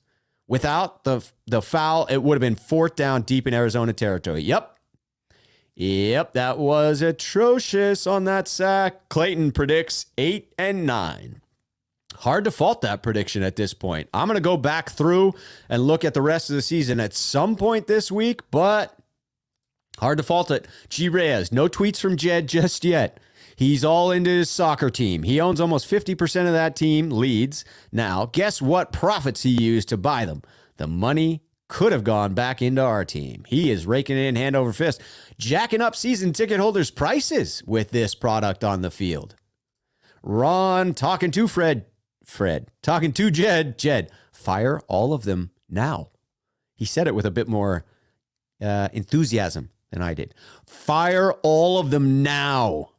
Without the foul, it would have been 4th down deep in Arizona territory. Yep, that was atrocious on that sack. Clayton predicts 8 and 9. Hard to fault that prediction at this point. I'm going to go back through and look at the rest of the season at some point this week, but hard to fault it. G. Reyes, no tweets from Jed just yet. He's all into his soccer team. He owns almost 50% of that team, Leeds. Now, guess what profits he used to buy them? The money could have gone back into our team. He is raking it in hand over fist, jacking up season ticket holders' prices with this product on the field. Ron talking to Fred, talking to Jed, fire all of them now. He said it with a bit more enthusiasm than I did. Fire all of them now.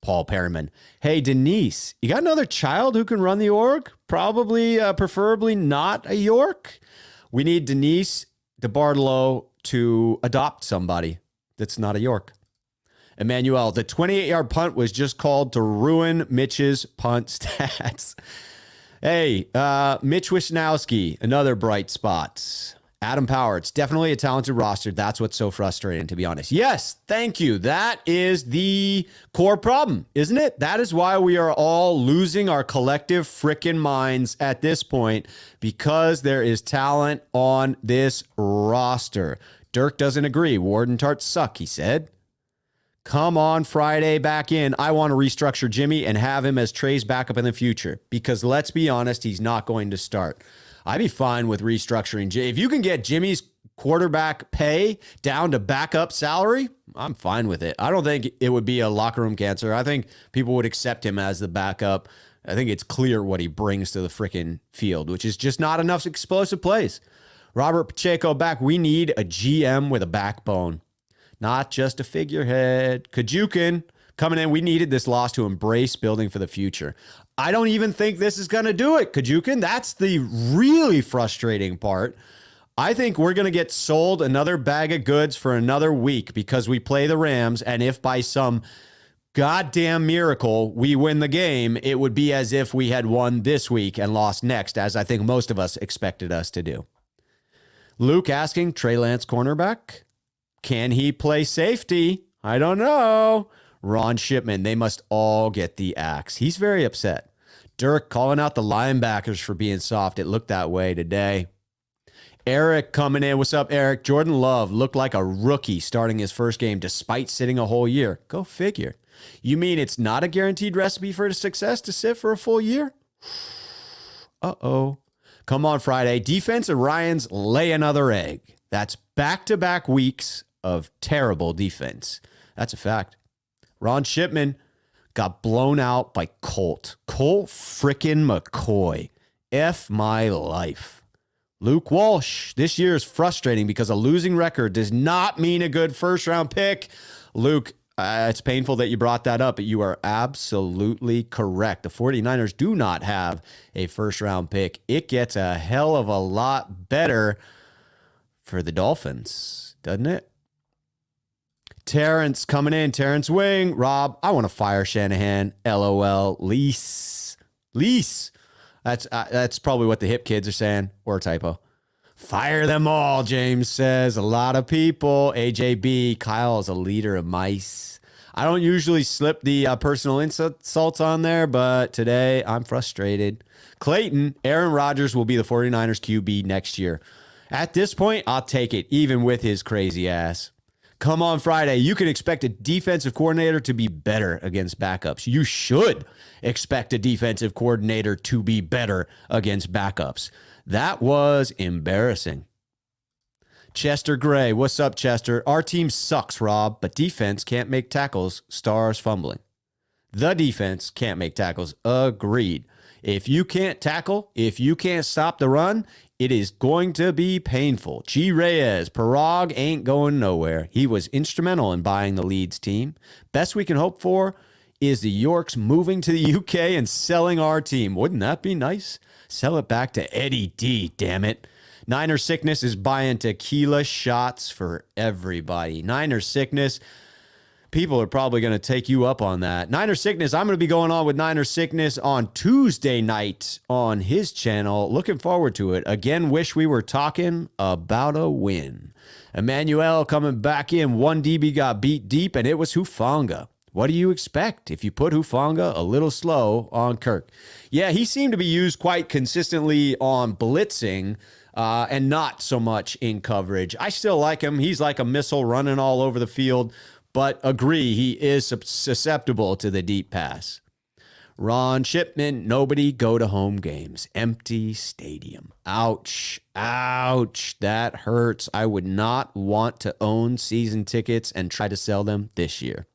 Paul Perriman. Hey, Denise, you got another child who can run the org? Probably, preferably not a York. We need Denise DeBartolo to adopt somebody that's not a York. Emmanuel, the 28-yard punt was just called to ruin Mitch's punt stats. Hey, Mitch Wisnowski, another bright spot. Adam Power, it's definitely a talented roster. That's what's so frustrating, to be honest. Yes, thank you. That is the core problem, isn't it? That is why we are all losing our collective frickin' minds at this point, because there is talent on this roster. Dirk doesn't agree. Ward and Tart suck, he said. Come on Friday back in. I want to restructure Jimmy and have him as Trey's backup in the future, because let's be honest, he's not going to start. I'd be fine with restructuring. If you can get Jimmy's quarterback pay down to backup salary, I'm fine with it. I don't think it would be a locker room cancer. I think people would accept him as the backup. I think it's clear what he brings to the freaking field, which is just not enough explosive plays. Robert Pacheco back. We need a GM with a backbone, not just a figurehead. Kajukin coming in. We needed this loss to embrace building for the future. I don't even think this is going to do it, Kajukin. That's the really frustrating part. I think we're going to get sold another bag of goods for another week because we play the Rams, and if by some goddamn miracle we win the game, it would be as if we had won this week and lost next, as I think most of us expected us to do. Luke asking, Trey Lance cornerback? Can he play safety? I don't know. Ron Shipman, they must all get the axe. He's very upset. Dirk calling out the linebackers for being soft. It looked that way today. Eric coming in. What's up, Eric? Jordan Love looked like a rookie starting his first game despite sitting a whole year. Go figure. You mean it's not a guaranteed recipe for success to sit for a full year? Uh-oh. Come on Friday. Defensive Ryans lay another egg. That's back-to-back weeks of terrible defense. That's a fact. Ron Shipman got blown out by Colt frickin' McCoy. F my life. Luke Walsh, this year is frustrating because a losing record does not mean a good first-round pick. Luke, it's painful that you brought that up, but you are absolutely correct. The 49ers do not have a first-round pick. It gets a hell of a lot better for the Dolphins, doesn't it? Terrence coming in. Terrence Wing. Rob, I want to fire Shanahan. LOL. Lease. That's probably what the hip kids are saying, or a typo. Fire them all, James says. A lot of people. AJB. Kyle is a leader of mice. I don't usually slip the personal insults on there, but today I'm frustrated. Clayton, Aaron Rodgers will be the 49ers QB next year. At this point, I'll take it, even with his crazy ass. Come on Friday, you can expect a defensive coordinator to be better against backups. You should expect a defensive coordinator to be better against backups. That was embarrassing. Chester Gray, what's up, Chester? Our team sucks, Rob, but defense can't make tackles. Stars fumbling. The defense can't make tackles. Agreed. If you can't tackle, if you can't stop the run, it is going to be painful. G. Reyes, Parag ain't going nowhere. He was instrumental in buying the Leeds team. Best we can hope for is the Yorks moving to the UK and selling our team. Wouldn't that be nice? Sell it back to Eddie D, damn it. Niner Sickness is buying tequila shots for everybody. Niner Sickness, people are probably going to take you up on that. Niner Sickness, I'm going to be going on with Niner Sickness on Tuesday night on his channel. Looking forward to it. Again, wish we were talking about a win. Emmanuel coming back in. 1 DB got beat deep, and it was Hufanga. What do you expect if you put Hufanga a little slow on Kirk? Yeah, he seemed to be used quite consistently on blitzing and not so much in coverage. I still like him. He's like a missile running all over the field, but agree, he is susceptible to the deep pass. Ron Shipman, nobody go to home games. Empty stadium. Ouch. Ouch. That hurts. I would not want to own season tickets and try to sell them this year.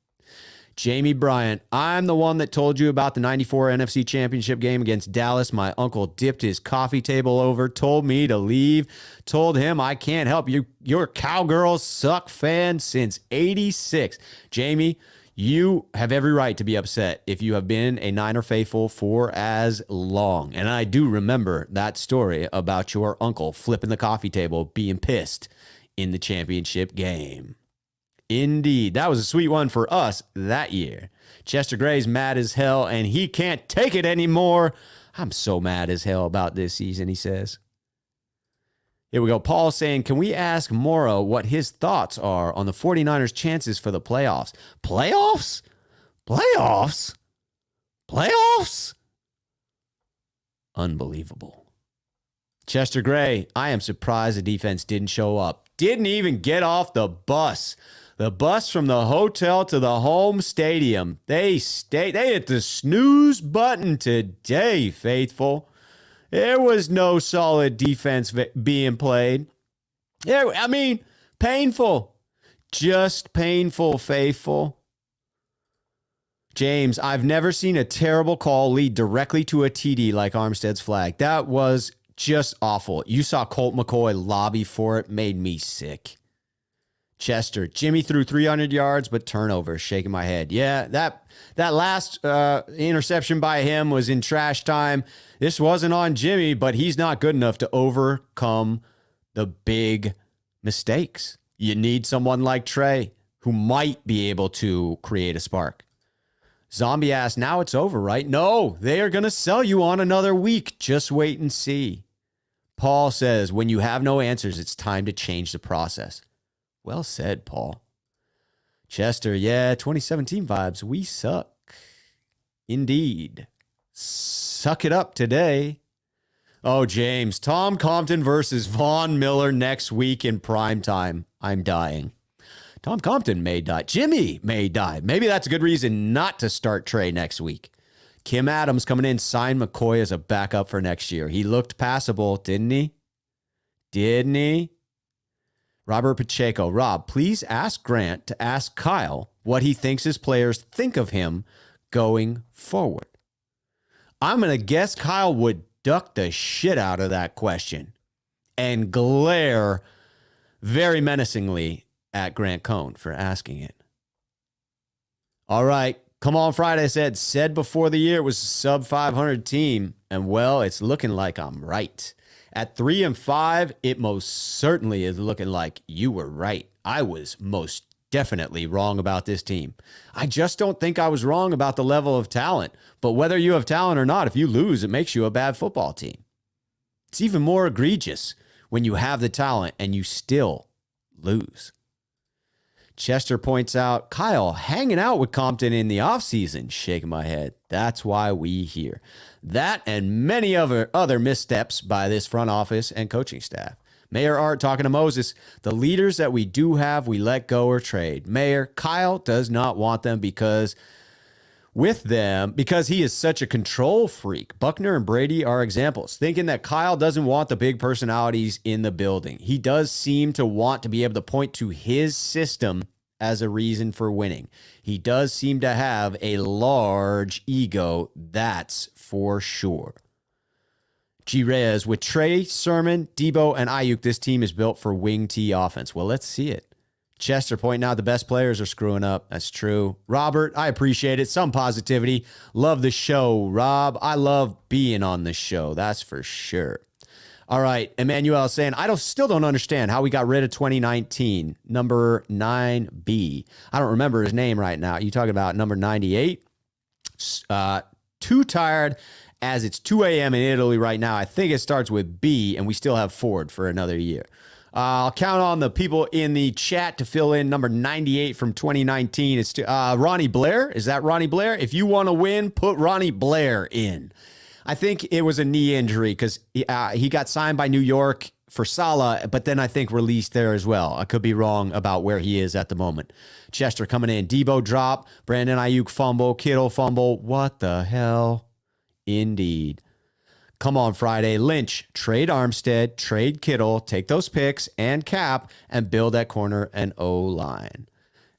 Jamie Bryant, I'm the one that told you about the 94 NFC Championship game against Dallas. My uncle dipped his coffee table over, told me to leave, told him I can't help you. You're a Cowgirls suck fan since 86. Jamie, you have every right to be upset if you have been a Niner faithful for as long. And I do remember that story about your uncle flipping the coffee table, being pissed in the championship game. Indeed. That was a sweet one for us that year. Chester Gray's mad as hell, and he can't take it anymore. I'm so mad as hell about this season, he says. Here we go. Paul saying, can we ask Morrow what his thoughts are on the 49ers' chances for the playoffs? Playoffs? Playoffs? Playoffs? Unbelievable. Chester Gray, I am surprised the defense didn't show up. Didn't even get off the bus. The bus from the hotel to the home stadium. They hit the snooze button today, faithful. There was no solid defense being played. Painful. Just painful, faithful. James, I've never seen a terrible call lead directly to a TD like Armstead's flag. That was just awful. You saw Colt McCoy lobby for it. Made me sick. Chester, Jimmy threw 300 yards, but turnovers. Shaking my head. Yeah, that last interception by him was in trash time. This wasn't on Jimmy, but he's not good enough to overcome the big mistakes. You need someone like Trey who might be able to create a spark. Zombie asked, now it's over, right? No, they are going to sell you on another week. Just wait and see. Paul says, when you have no answers, it's time to change the process. Well said, Paul. Chester, yeah, 2017 vibes. We suck. Indeed. Suck it up today. Oh, James, Tom Compton versus Von Miller next week in prime time. I'm dying. Tom Compton may die. Jimmy may die. Maybe that's a good reason not to start Trey next week. Kim Adams coming in, signed McCoy as a backup for next year. He looked passable, didn't he? Didn't he? Robert Pacheco. Rob, please ask Grant to ask Kyle what he thinks his players think of him going forward. I'm going to guess Kyle would duck the shit out of that question and glare very menacingly at Grant Cohn for asking it. All right. Come on Friday said before the year it was a sub 500 team. And well, it's looking like I'm right. At 3-5, it most certainly is looking like you were right. I was most definitely wrong about this team. I just don't think I was wrong about the level of talent. But whether you have talent or not, if you lose, it makes you a bad football team. It's even more egregious when you have the talent and you still lose. Chester points out, Kyle hanging out with Compton in the offseason. Shaking my head. That's why we here. That and many other missteps by this front office and coaching staff. Mayor Art talking to Moses. The leaders that we do have, we let go or trade. Mayor, Kyle does not want them because with them because he is such a control freak. Buckner and Brady are examples, thinking that Kyle doesn't want the big personalities in the building. He does seem to want to be able to point to his system as a reason for winning. He does seem to have a large ego, that's for sure. G. Reyes, with Trey, Sermon, Debo, and Ayuk, this team is built for wing T offense. Well, let's see it. Chester pointing out the best players are screwing up. That's true. Robert, I appreciate it. Some positivity. Love the show, Rob. I love being on the show. That's for sure. All right. Emmanuel saying, still don't understand how we got rid of 2019, number 9B. I don't remember his name right now. You talking about number 98? Too tired as it's 2 a.m. in Italy right now. I think it starts with B, and we still have Ford for another year. I'll count on the people in the chat to fill in number 98 from 2019. It's Ronnie Blair. Is that Ronnie Blair? If you want to win, put Ronnie Blair in. I think it was a knee injury because he got signed by New York for Salah, but then I think released there as well. I could be wrong about where he is at the moment. Chester coming in. Debo drop. Brandon Ayuk fumble. Kittle fumble. What the hell? Indeed. Come on, Friday. Lynch, trade Armstead, trade Kittle, take those picks and Cap, and build that corner and O-line.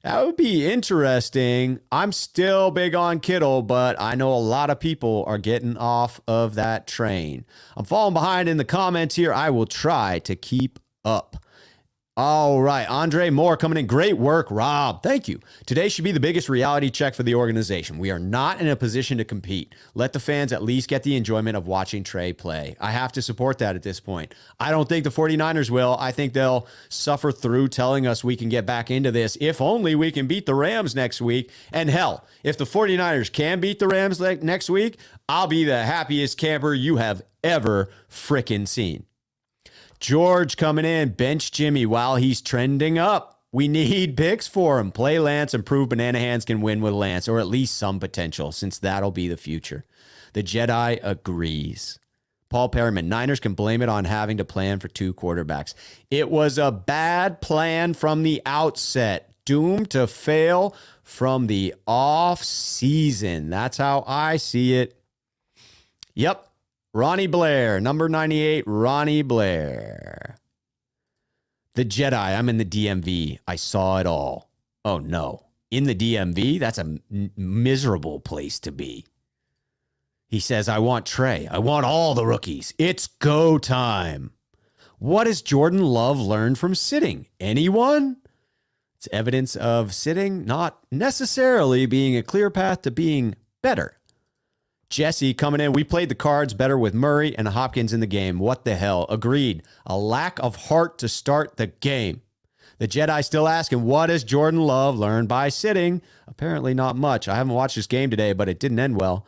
That would be interesting. I'm still big on Kittle, but I know a lot of people are getting off of that train. I'm falling behind in the comments here. I will try to keep up. All right, Andre Moore coming in. Great work, Rob. Thank you. Today should be the biggest reality check for the organization. We are not in a position to compete. Let the fans at least get the enjoyment of watching Trey play. I have to support that at this point. I don't think the 49ers will. I think they'll suffer through telling us we can get back into this. If only we can beat the Rams next week. And hell, if the 49ers can beat the Rams next week, I'll be the happiest camper you have ever frickin' seen. George coming in, bench Jimmy while he's trending up. We need picks for him. Play Lance and prove Banana Hands can win with Lance, or at least some potential, since that'll be the future. The Jedi agrees. Paul Perryman, Niners can blame it on having to plan for two quarterbacks. It was a bad plan from the outset, doomed to fail from the off season. That's how I see it. Yep. Ronnie Blair, number 98, Ronnie Blair. The Jedi, I'm in the DMV. I saw it all. Oh, no. In the DMV? That's a miserable place to be. He says, I want Trey. I want all the rookies. It's go time. What has Jordan Love learned from sitting? Anyone? It's evidence of sitting not necessarily being a clear path to being better. Jesse coming in. We played the cards better with Murray and Hopkins in the game. What the hell? Agreed. A lack of heart to start the game. The Jedi still asking, what has Jordan Love learned by sitting? Apparently not much. I haven't watched this game today, but it didn't end well.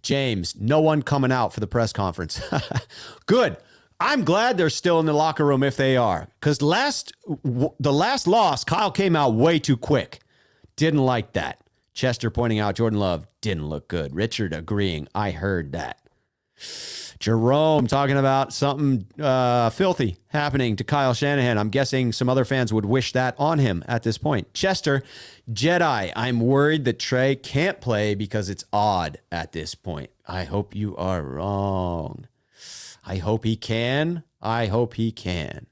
James, no one coming out for the press conference. Good. I'm glad they're still in the locker room if they are. Because the last loss, Kyle came out way too quick. Didn't like that. Chester pointing out Jordan Love didn't look good. Richard agreeing. I heard that. Jerome talking about something filthy happening to Kyle Shanahan. I'm guessing some other fans would wish that on him at this point. Chester, Jedi, I'm worried that Trey can't play because it's odd at this point. I hope you are wrong. I hope he can. I hope he can.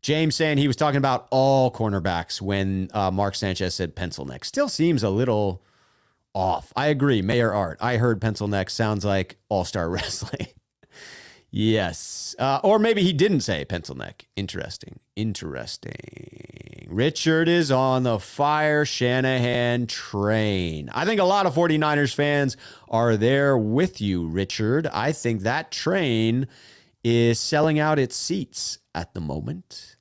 James saying he was talking about all cornerbacks when Mark Sanchez said pencil neck. Still seems a little off. I agree. Mayor Art. I heard pencil neck sounds like all-star wrestling. Yes. Or maybe he didn't say pencil neck. Interesting. Richard is on the fire Shanahan train. I think a lot of 49ers fans are there with you, Richard. I think that train is selling out its seats at the moment.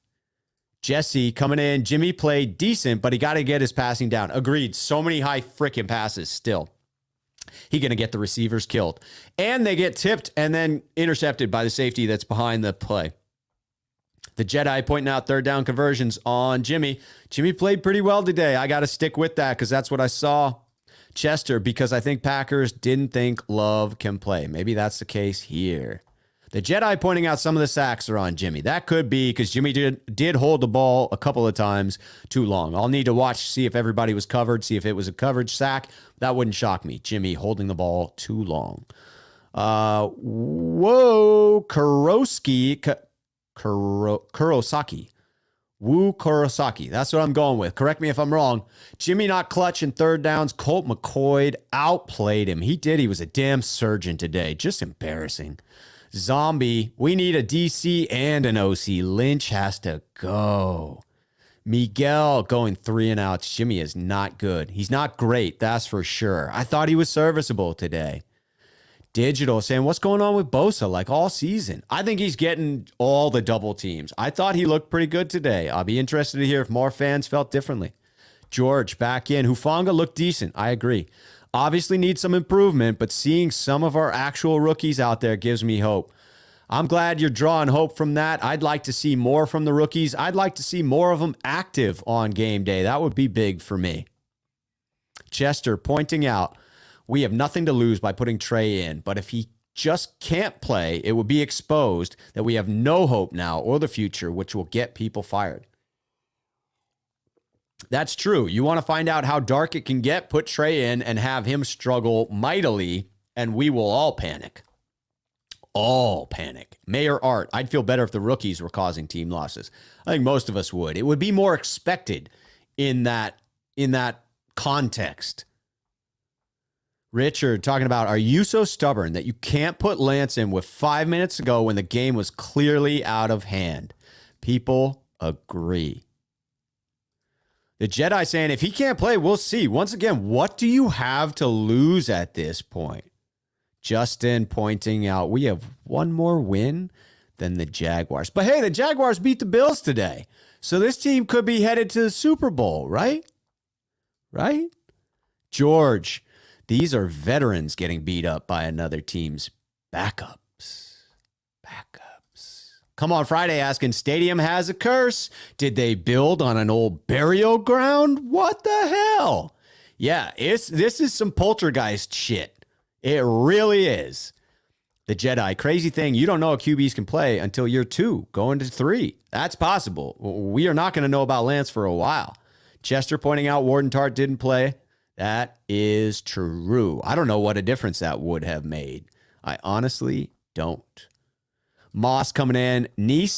Jesse coming in. Jimmy played decent, but he got to get his passing down. Agreed. So many high freaking passes still. He going to get the receivers killed. And they get tipped and then intercepted by the safety that's behind the play. The Jedi pointing out third down conversions on Jimmy. Jimmy played pretty well today. I got to stick with that because that's what I saw. Chester, because I think Packers didn't think Love can play. Maybe that's the case here. The Jedi pointing out some of the sacks are on Jimmy. That could be because Jimmy did hold the ball a couple of times too long. I'll need to watch, see if everybody was covered, see if it was a coverage sack. That wouldn't shock me. Jimmy holding the ball too long. Kurosaki. Woo Kurosaki. That's what I'm going with. Correct me if I'm wrong. Jimmy not clutch in third downs. Colt McCoy outplayed him. He did. He was a damn surgeon today. Just embarrassing. Zombie. We need a DC and an OC. Lynch has to go. Miguel going 3 and outs. Jimmy is not good. He's not great. That's for sure. I thought he was serviceable today. Digital saying, what's going on with Bosa like all season? I think he's getting all the double teams. I thought he looked pretty good today. I'll be interested to hear if more fans felt differently. George back in. Hufanga looked decent. I agree. Obviously needs some improvement, but seeing some of our actual rookies out there gives me hope. I'm glad you're drawing hope from that. I'd like to see more from the rookies. I'd like to see more of them active on game day. That would be big for me. Chester pointing out, we have nothing to lose by putting Trey in, but if he just can't play, it would be exposed that we have no hope now or the future, which will get people fired. That's true. You want to find out how dark it can get, put Trey in and have him struggle mightily, and we will all panic. All panic. Mayor Art, I'd feel better if the rookies were causing team losses. I think most of us would. It would be more expected in that context. Richard talking about, are you so stubborn that you can't put Lance in with 5 minutes to go when the game was clearly out of hand? People agree. The Jedi saying, if he can't play, we'll see. Once again, what do you have to lose at this point? Justin pointing out, we have one more win than the Jaguars. But hey, the Jaguars beat the Bills today. So this team could be headed to the Super Bowl, right? Right? George, these are veterans getting beat up by another team's backups. Come on Friday asking, stadium has a curse. Did they build on an old burial ground? What the hell? Yeah, this is some poltergeist shit. It really is. The Jedi, crazy thing, you don't know if QBs can play until year 2, going to 3. That's possible. We are not going to know about Lance for a while. Chester pointing out Warden Tart didn't play. That is true. I don't know what a difference that would have made. I honestly don't. Moss coming in.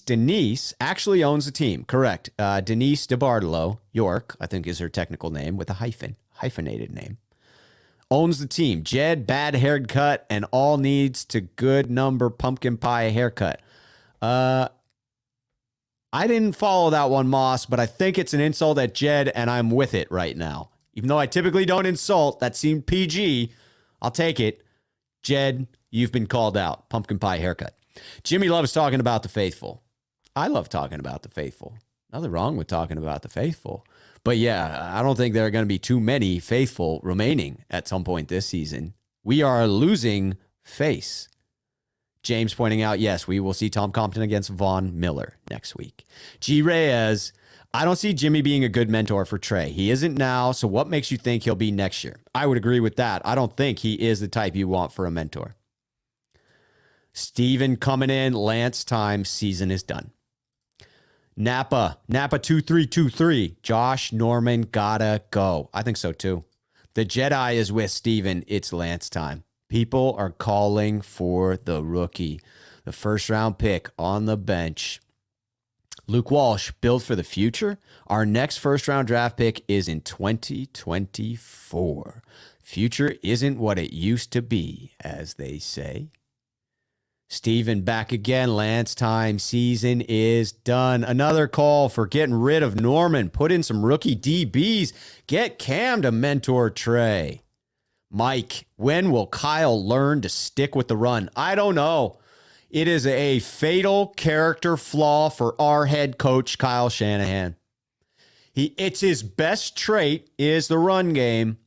Denise actually owns the team. Correct. Denise DeBartolo, York, I think is her technical name with a hyphenated name. Owns the team. Jed, bad haircut, and all needs to good number pumpkin pie haircut. I didn't follow that one, Moss, but I think it's an insult at Jed, and I'm with it right now. Even though I typically don't insult, that seemed PG. I'll take it. Jed, you've been called out. Pumpkin pie haircut. Jimmy loves talking about the faithful. I love talking about the faithful. Nothing wrong with talking about the faithful. But yeah, I don't think there are going to be too many faithful remaining at some point this season. We are losing face. James pointing out, yes, we will see Tom Compton against Von Miller next week. G. Reyes, I don't see Jimmy being a good mentor for Trey. He isn't now, so what makes you think he'll be next year? I would agree with that. I don't think he is the type you want for a mentor. Steven coming in, Lance time, season is done. Napa 2323, Josh Norman gotta go. I think so too. The Jedi is with Steven. It's Lance time. People are calling for the rookie. The first round pick on the bench. Luke Walsh, built for the future. Our next first round draft pick is in 2024. Future isn't what it used to be, as they say. Steven back again. Lance time. Season is done. Another call for getting rid of Norman. Put in some rookie DBs. Get Cam to mentor Trey. Mike, when will Kyle learn to stick with the run? I don't know. It is a fatal character flaw for our head coach, Kyle Shanahan. It's his best trait is the run game.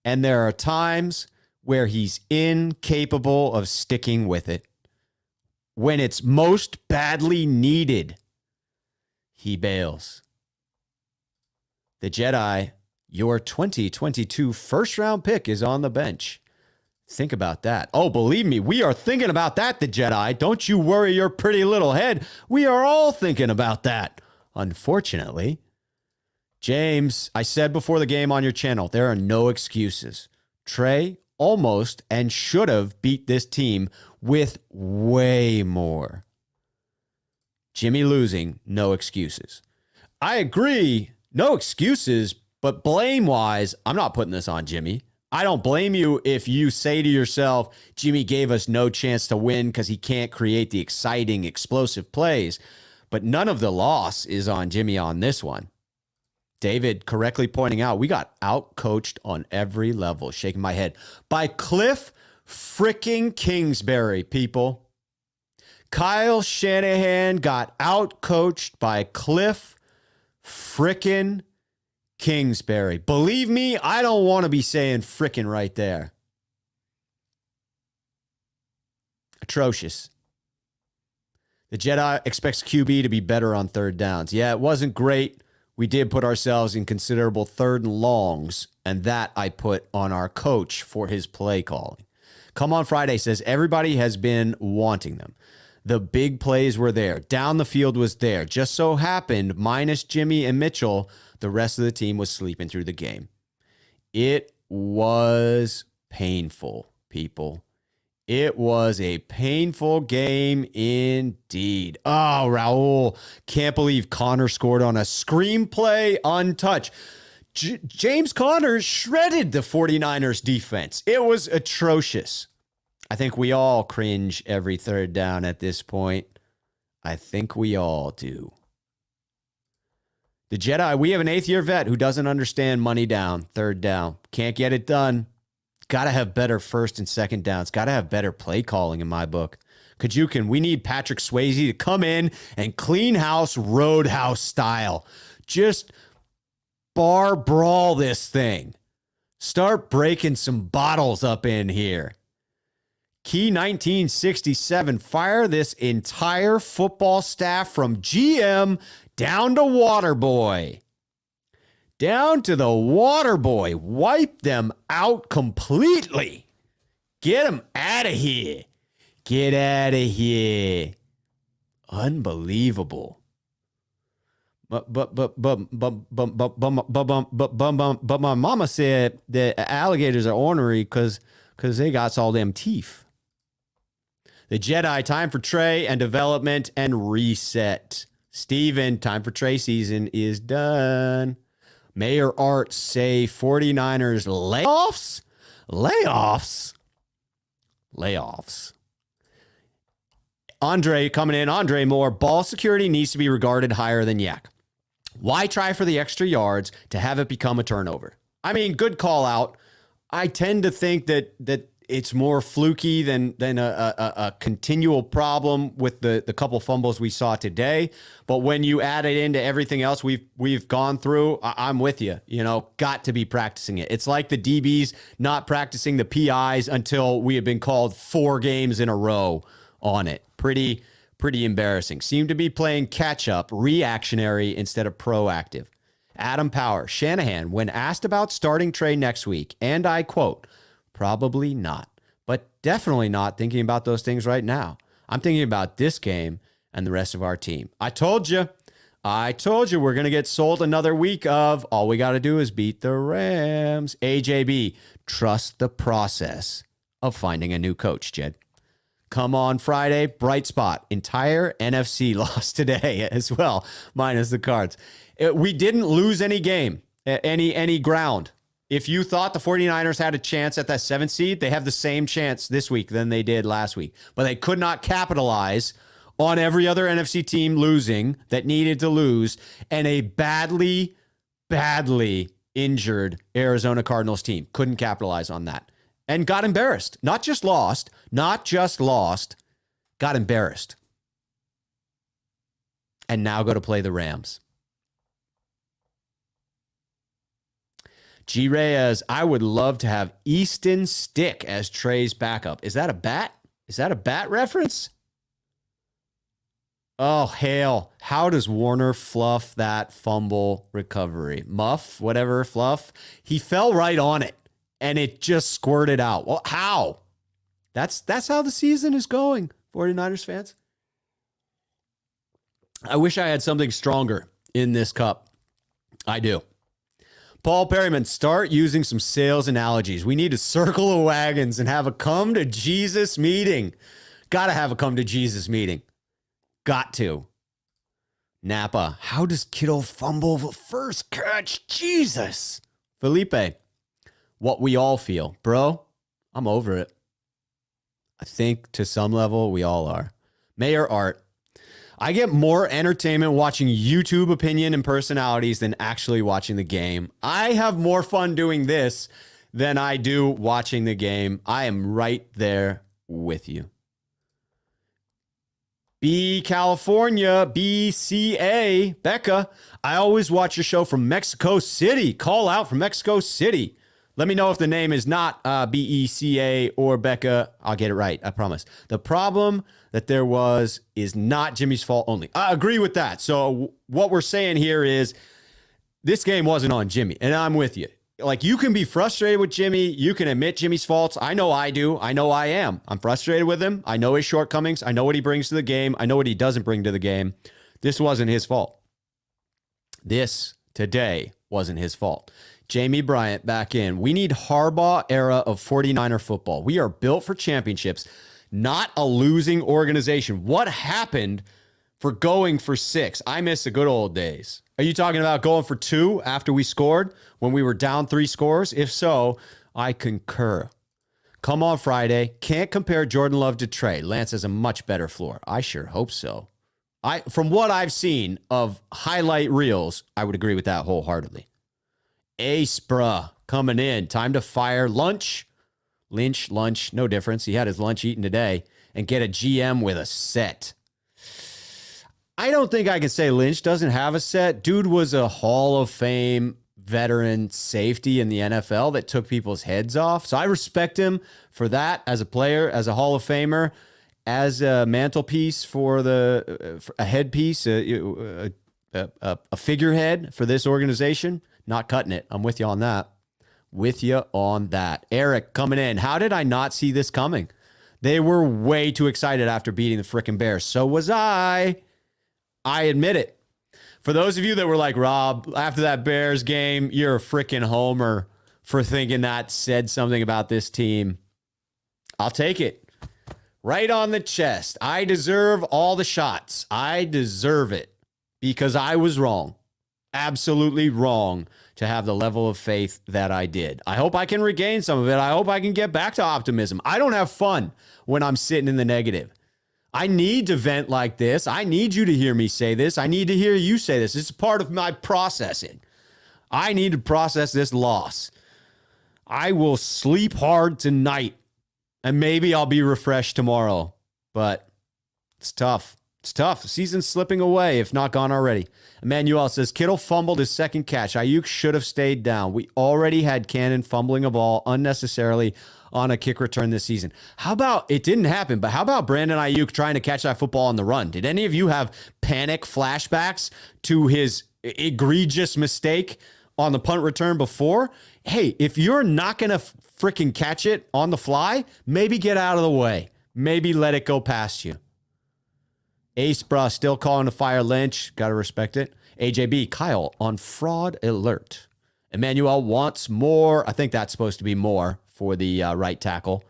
And there are times where he's incapable of sticking with it. When it's most badly needed, he bails. The Jedi, your 2022 first round pick is on the bench. Think about that. Oh, believe me, we are thinking about that, the Jedi. Don't you worry your pretty little head. We are all thinking about that. Unfortunately, James, I said before the game on your channel, there are no excuses. Trey almost and should have beat this team with way more. Jimmy losing, no excuses. I agree, no excuses, but blame-wise, I'm not putting this on Jimmy. I don't blame you if you say to yourself, Jimmy gave us no chance to win because he can't create the exciting, explosive plays. But none of the loss is on Jimmy on this one. David correctly pointing out, we got out-coached on every level. Shaking my head. By Cliff freaking Kingsbury, people. Kyle Shanahan got out-coached by Cliff frickin' Kingsbury. Believe me, I don't want to be saying frickin' right there. Atrocious. The Jedi expects QB to be better on third downs. Yeah, it wasn't great. We did put ourselves in considerable third and longs, and that I put on our coach for his play calling. Come on Friday says everybody has been wanting them. The big plays were there. Down the field was there. Just so happened, minus Jimmy and Mitchell, the rest of the team was sleeping through the game. It was painful, people. It was a painful game indeed. Oh, Raul, can't believe Connor scored on a screenplay untouched. James Conner shredded the 49ers defense. It was atrocious. I think we all cringe every third down at this point. I think we all do. The Jedi, we have an 8th-year vet who doesn't understand money down, third down. Can't get it done. Got to have better first and second downs. Got to have better play calling in my book. Kajukin, we need Patrick Swayze to come in and clean house Roadhouse style. Just bar brawl this thing. Start breaking some bottles up in here. Key 1967, fire this entire football staff from GM down to Waterboy. Down to the water boy. Wipe them out completely. Get them out of here. Get out of here. Unbelievable. But my mama said that alligators are ornery because they got all them teeth. The Jedi, time for Trey and development and reset. Steven, time for Trey season is done. Mayor Art say 49ers layoffs? Layoffs. Andre coming in. Andre Moore. Ball security needs to be regarded higher than Yak. Why try for the extra yards to have it become a turnover? I mean, good call out. I tend to think that it's more fluky than a continual problem with the couple fumbles we saw today. But when you add it into everything else we've gone through, I'm with you. You know, got to be practicing it. It's like the DBs not practicing the PIs until we have been called 4 games in a row on it. Pretty embarrassing. Seem to be playing catch up, reactionary instead of proactive. Adam Power, Shanahan, when asked about starting Trey next week, and I quote, probably not, but definitely not thinking about those things right now. I'm thinking about this game and the rest of our team. I told you we're going to get sold another week of all we got to do is beat the Rams. AJB, trust the process of finding a new coach, Jed. Come on Friday, bright spot. Entire NFC lost today as well, minus the Cards. We didn't lose any game, any ground. If you thought the 49ers had a chance at that 7th seed, they have the same chance this week than they did last week. But they could not capitalize on every other NFC team losing that needed to lose and a badly injured Arizona Cardinals team. Couldn't capitalize on that and got embarrassed. Not just lost, got embarrassed. And now go to play the Rams. G. Reyes, I would love to have Easton Stick as Trey's backup. Is that a bat? Is that a bat reference? Oh, hell. How does Warner fluff that fumble recovery? Muff, whatever, fluff. He fell right on it. and it just squirted out. Well, how? That's how the season is going, 49ers fans. I wish I had something stronger in this cup. I do. Paul Perryman, start using some sales analogies. We need to circle the wagons and have a come to Jesus meeting. Got to have a come to Jesus meeting. Got to. Napa, how does Kittle fumble the first catch? Jesus. Felipe, what we all feel. Bro, I'm over it. I think to some level we all are. Mayor Art, I get more entertainment watching YouTube opinion and personalities than actually watching the game. I have more fun doing this than I do watching the game. I am right there with you. B California, BCA, Becca, I always watch your show from Mexico City. Call out from Mexico City. Let me know if the name is not BECA or Becca. I'll get it right, I promise. The problem that there was is not Jimmy's fault only. I agree with that. So what we're saying here is this game wasn't on Jimmy, and I'm with you. Like, you can be frustrated with Jimmy. You can admit Jimmy's faults. I know I do. I know I am. I'm frustrated with him. I know his shortcomings. I know what he brings to the game. I know what he doesn't bring to the game. This wasn't his fault. This today wasn't his fault. Jamie Bryant back in. We need Harbaugh era of 49er football. We are built for championships, not a losing organization. What happened for going for 6? I miss the good old days. Are you talking about going for 2 after we scored when we were down 3 scores? If so, I concur. Come on Friday. Can't compare Jordan Love to Trey. Lance has a much better floor. I sure hope so. From what I've seen of highlight reels, I would agree with that wholeheartedly. Ace, bruh, coming in. Time to fire Lynch, no difference. He had his lunch eaten today. And get a GM with a set. I don't think I can say Lynch doesn't have a set. Dude was a Hall of Fame veteran safety in the NFL that took people's heads off. So I respect him for that as a player, as a Hall of Famer, as a mantelpiece for a headpiece, a figurehead for this organization. Not cutting it. I'm with you on that. Eric coming in. How did I not see this coming? They were way too excited after beating the frickin' Bears. So was I. I admit it. For those of you that were like, Rob, after that Bears game, you're a frickin' homer for thinking that said something about this team. I'll take it. Right on the chest. I deserve all the shots. I deserve it because I was wrong. Absolutely wrong to have the level of faith that I did. I hope I can regain some of it. I hope I can get back to optimism. I don't have fun when I'm sitting in the negative. I need to vent like this. I need you to hear me say this. I need to hear you say this. It's part of my processing. I need to process this loss. I will sleep hard tonight, and maybe I'll be refreshed tomorrow. But it's tough. It's tough. The season's slipping away, if not gone already. Emmanuel says, Kittle fumbled his second catch. Ayuk should have stayed down. We already had Cannon fumbling a ball unnecessarily on a kick return this season. How about, it didn't happen, but how about Brandon Ayuk trying to catch that football on the run? Did any of you have panic flashbacks to his egregious mistake on the punt return before? Hey, if you're not going to freaking catch it on the fly, maybe get out of the way. Maybe let it go past you. Ace, bruh, still calling to fire Lynch. Got to respect it. AJB, Kyle on fraud alert. Emmanuel wants more. I think that's supposed to be more for the right tackle.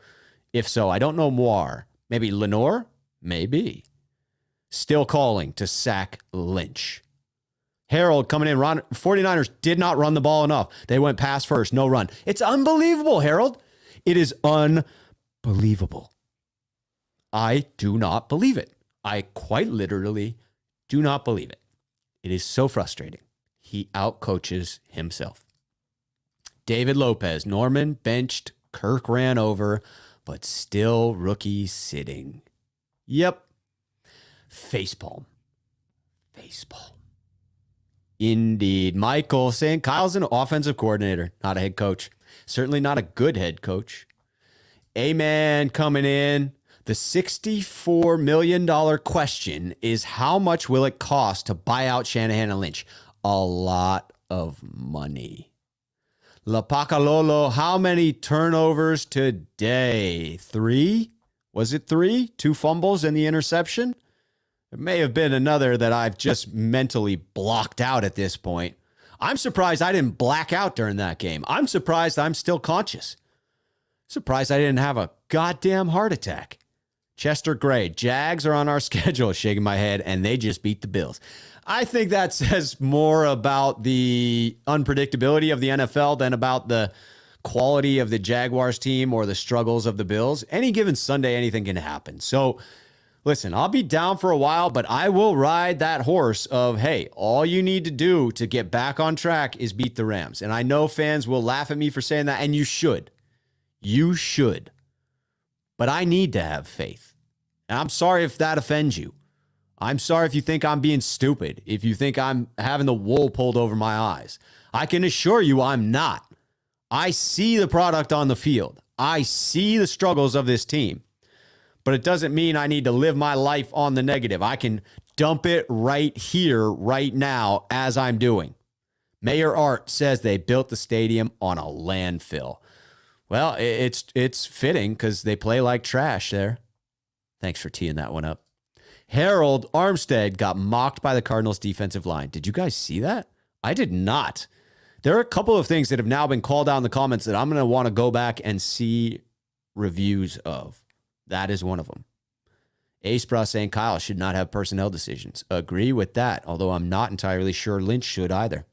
If so, I don't know more. Maybe Lenore? Maybe. Still calling to sack Lynch. Harold coming in. 49ers did not run the ball enough. They went pass first, no run. It's unbelievable, Harold. It is unbelievable. I do not believe it. I quite literally do not believe it. It is so frustrating. He outcoaches himself. David Lopez, Norman benched, Kirk ran over, but still rookie sitting. Yep. Facepalm. Indeed. Michael saying Kyle's an offensive coordinator, not a head coach. Certainly not a good head coach. Amen coming in. The $64 million question is, how much will it cost to buy out Shanahan and Lynch? A lot of money. La Pacalolo, how many turnovers today? 3? Was it 3? 2 fumbles and the interception? It may have been another that I've just mentally blocked out at this point. I'm surprised I didn't black out during that game. I'm surprised I'm still conscious. Surprised I didn't have a goddamn heart attack. Chester Gray, Jags are on our schedule, shaking my head, and they just beat the Bills. I think that says more about the unpredictability of the NFL than about the quality of the Jaguars team or the struggles of the Bills. Any given Sunday, anything can happen. So, listen, I'll be down for a while, but I will ride that horse of, hey, all you need to do to get back on track is beat the Rams. And I know fans will laugh at me for saying that, and you should. You should. But I need to have faith. And I'm sorry if that offends you. I'm sorry if you think I'm being stupid, if you think I'm having the wool pulled over my eyes. I can assure you I'm not. I see the product on the field. I see the struggles of this team. But it doesn't mean I need to live my life on the negative. I can dump it right here, right now, as I'm doing. Mayor Art says they built the stadium on a landfill. Well, it's fitting because they play like trash there. Thanks for teeing that one up. Harold Armstead got mocked by the Cardinals defensive line. Did you guys see that? I did not. There are a couple of things that have now been called out in the comments that I'm going to want to go back and see reviews of. That is one of them. Ace Bra saying Kyle should not have personnel decisions. Agree with that, although I'm not entirely sure Lynch should either.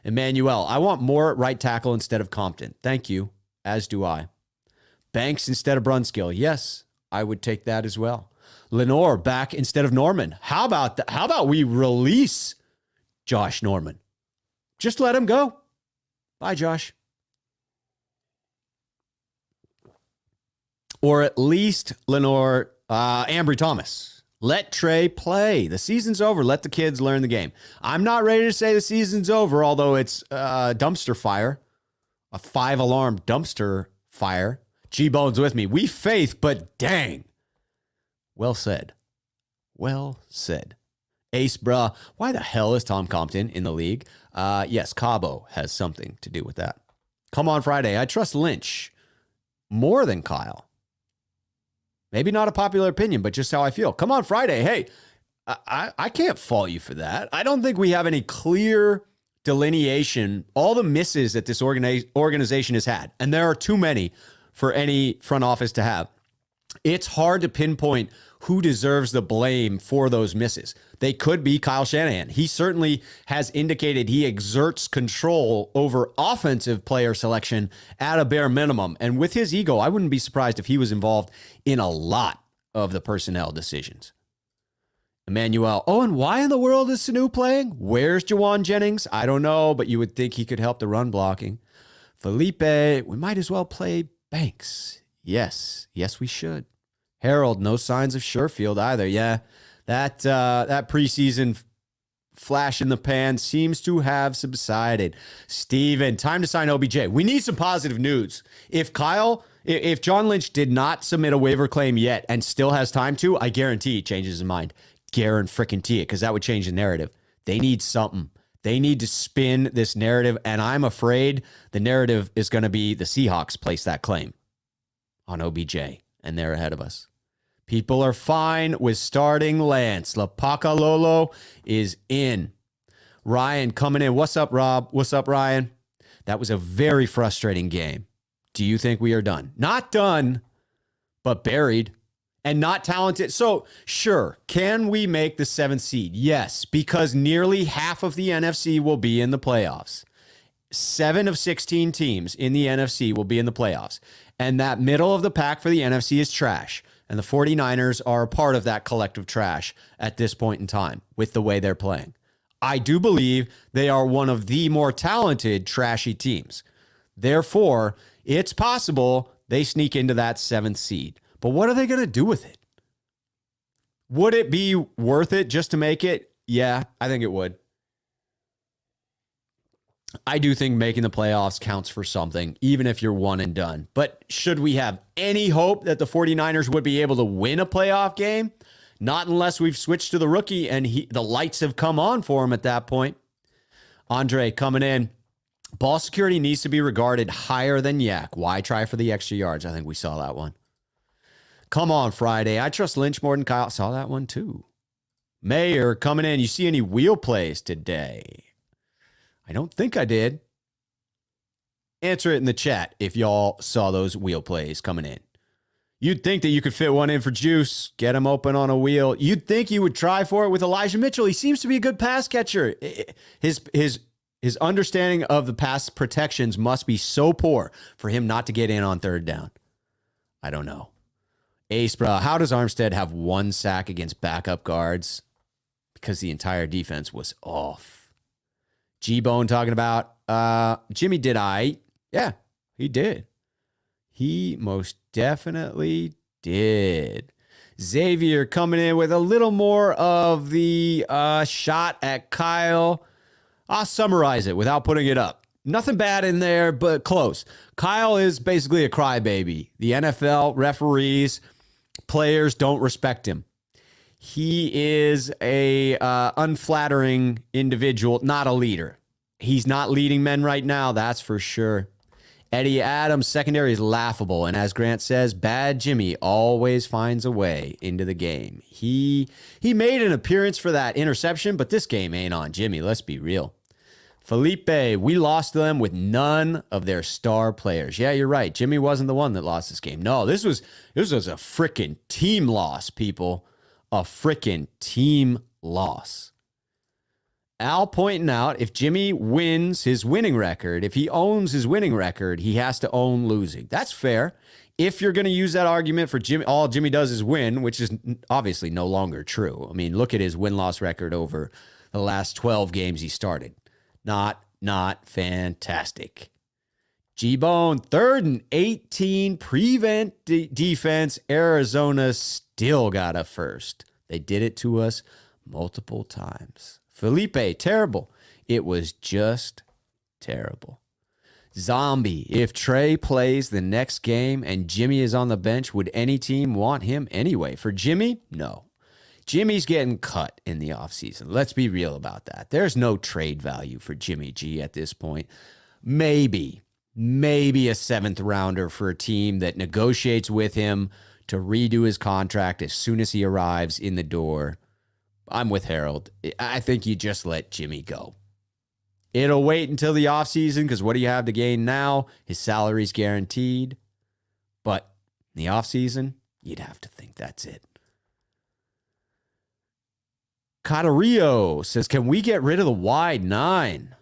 Emmanuel, I want more at right tackle instead of Compton. Thank you. As do I. Banks instead of Brunskill. Yes, I would take that as well. Lenore back instead of Norman. How about that? How about we release Josh Norman? Just let him go. Bye, Josh. Or at least Lenore, Ambry Thomas. Let Trey play. The season's over. Let the kids learn the game. I'm not ready to say the season's over, although it's a dumpster fire. A 5-alarm dumpster fire. G-Bone's with me. We faith, but dang. Well said. Well said. Ace, bruh. Why the hell is Tom Compton in the league? Yes, Cabo has something to do with that. Come on Friday. I trust Lynch more than Kyle. Maybe not a popular opinion, but just how I feel. Come on Friday. Hey, I can't fault you for that. I don't think we have any clear delineation, all the misses that this organization has had, and there are too many for any front office to have. It's hard to pinpoint who deserves the blame for those misses. They could be Kyle Shanahan. He certainly has indicated he exerts control over offensive player selection at a bare minimum. And with his ego, I wouldn't be surprised if he was involved in a lot of the personnel decisions. Emmanuel, oh, and why in the world is Sanu playing? Where's Jawan Jennings? I don't know, but you would think he could help the run blocking. Felipe, we might as well play Banks. Yes, we should. Harold, no signs of Sherfield either. Yeah, that preseason flash in the pan seems to have subsided. Steven, time to sign OBJ. We need some positive news. If John Lynch did not submit a waiver claim yet and still has time to, I guarantee he changes his mind. Guarantee it, because that would change the narrative. They need something. They need to spin this narrative, and I'm afraid the narrative is going to be the Seahawks place that claim on OBJ, and they're ahead of us. People are fine with starting Lance. Lapacalolo is in. Ryan coming in. What's up, Rob? What's up, Ryan? That was a very frustrating game. Do you think we are done? Not done, but buried. And not talented. So, sure, can we make the 7th seed? Yes, because nearly half of the NFC will be in the playoffs. 7 of 16 teams in the NFC will be in the playoffs. And that middle of the pack for the NFC is trash. And the 49ers are a part of that collective trash at this point in time with the way they're playing. I do believe they are one of the more talented, trashy teams. Therefore, it's possible they sneak into that 7th seed. But what are they going to do with it? Would it be worth it just to make it? Yeah, I think it would. I do think making the playoffs counts for something, even if you're one and done. But should we have any hope that the 49ers would be able to win a playoff game? Not unless we've switched to the rookie and the lights have come on for him at that point. Andre coming in. Ball security needs to be regarded higher than yak. Why try for the extra yards? I think we saw that one. Come on, Friday. I trust Lynch more than Kyle. Saw that one too. Mayor coming in. You see any wheel plays today? I don't think I did. Answer it in the chat if y'all saw those wheel plays coming in. You'd think that you could fit one in for Juice, get him open on a wheel. You'd think you would try for it with Elijah Mitchell. He seems to be a good pass catcher. His understanding of the pass protections must be so poor for him not to get in on third down. I don't know. Ace, bro, how does Armstead have one sack against backup guards? Because the entire defense was off. G-Bone talking about Jimmy did Yeah, he did. He most definitely did. Xavier coming in with a little more of the shot at Kyle. I'll summarize it without putting it up. Nothing bad in there, but close. Kyle is basically a crybaby. The NFL, referees, players don't respect him. He is a unflattering individual, not a leader. He's not leading men right now, that's for sure. Eddie Adams' secondary is laughable, and as Grant says, bad Jimmy always finds a way into the game. He made an appearance for that interception, but this game ain't on Jimmy, let's be real. Felipe, we lost them with none of their star players. Yeah, you're right. Jimmy wasn't the one that lost this game. No, this was a freaking team loss, people. A freaking team loss. Al pointing out, if Jimmy wins his winning record, if he owns his winning record, he has to own losing. That's fair. If you're going to use that argument for Jimmy, all Jimmy does is win, which is obviously no longer true. I mean, look at his win-loss record over the last 12 games he started. Not fantastic. G-Bone, 3rd and 18, prevent defense. Arizona still got a first. They did it to us multiple times. Felipe, terrible. It was just terrible. Zombie, if Trey plays the next game and Jimmy is on the bench, would any team want him anyway? For Jimmy, no. Jimmy's getting cut in the offseason. Let's be real about that. There's no trade value for Jimmy G at this point. Maybe a 7th rounder for a team that negotiates with him to redo his contract as soon as he arrives in the door. I'm with Harold. I think you just let Jimmy go. It'll wait until the offseason because what do you have to gain now? His salary's guaranteed. But in the offseason, you'd have to think that's it. Catarillo says, can we get rid of the wide 9?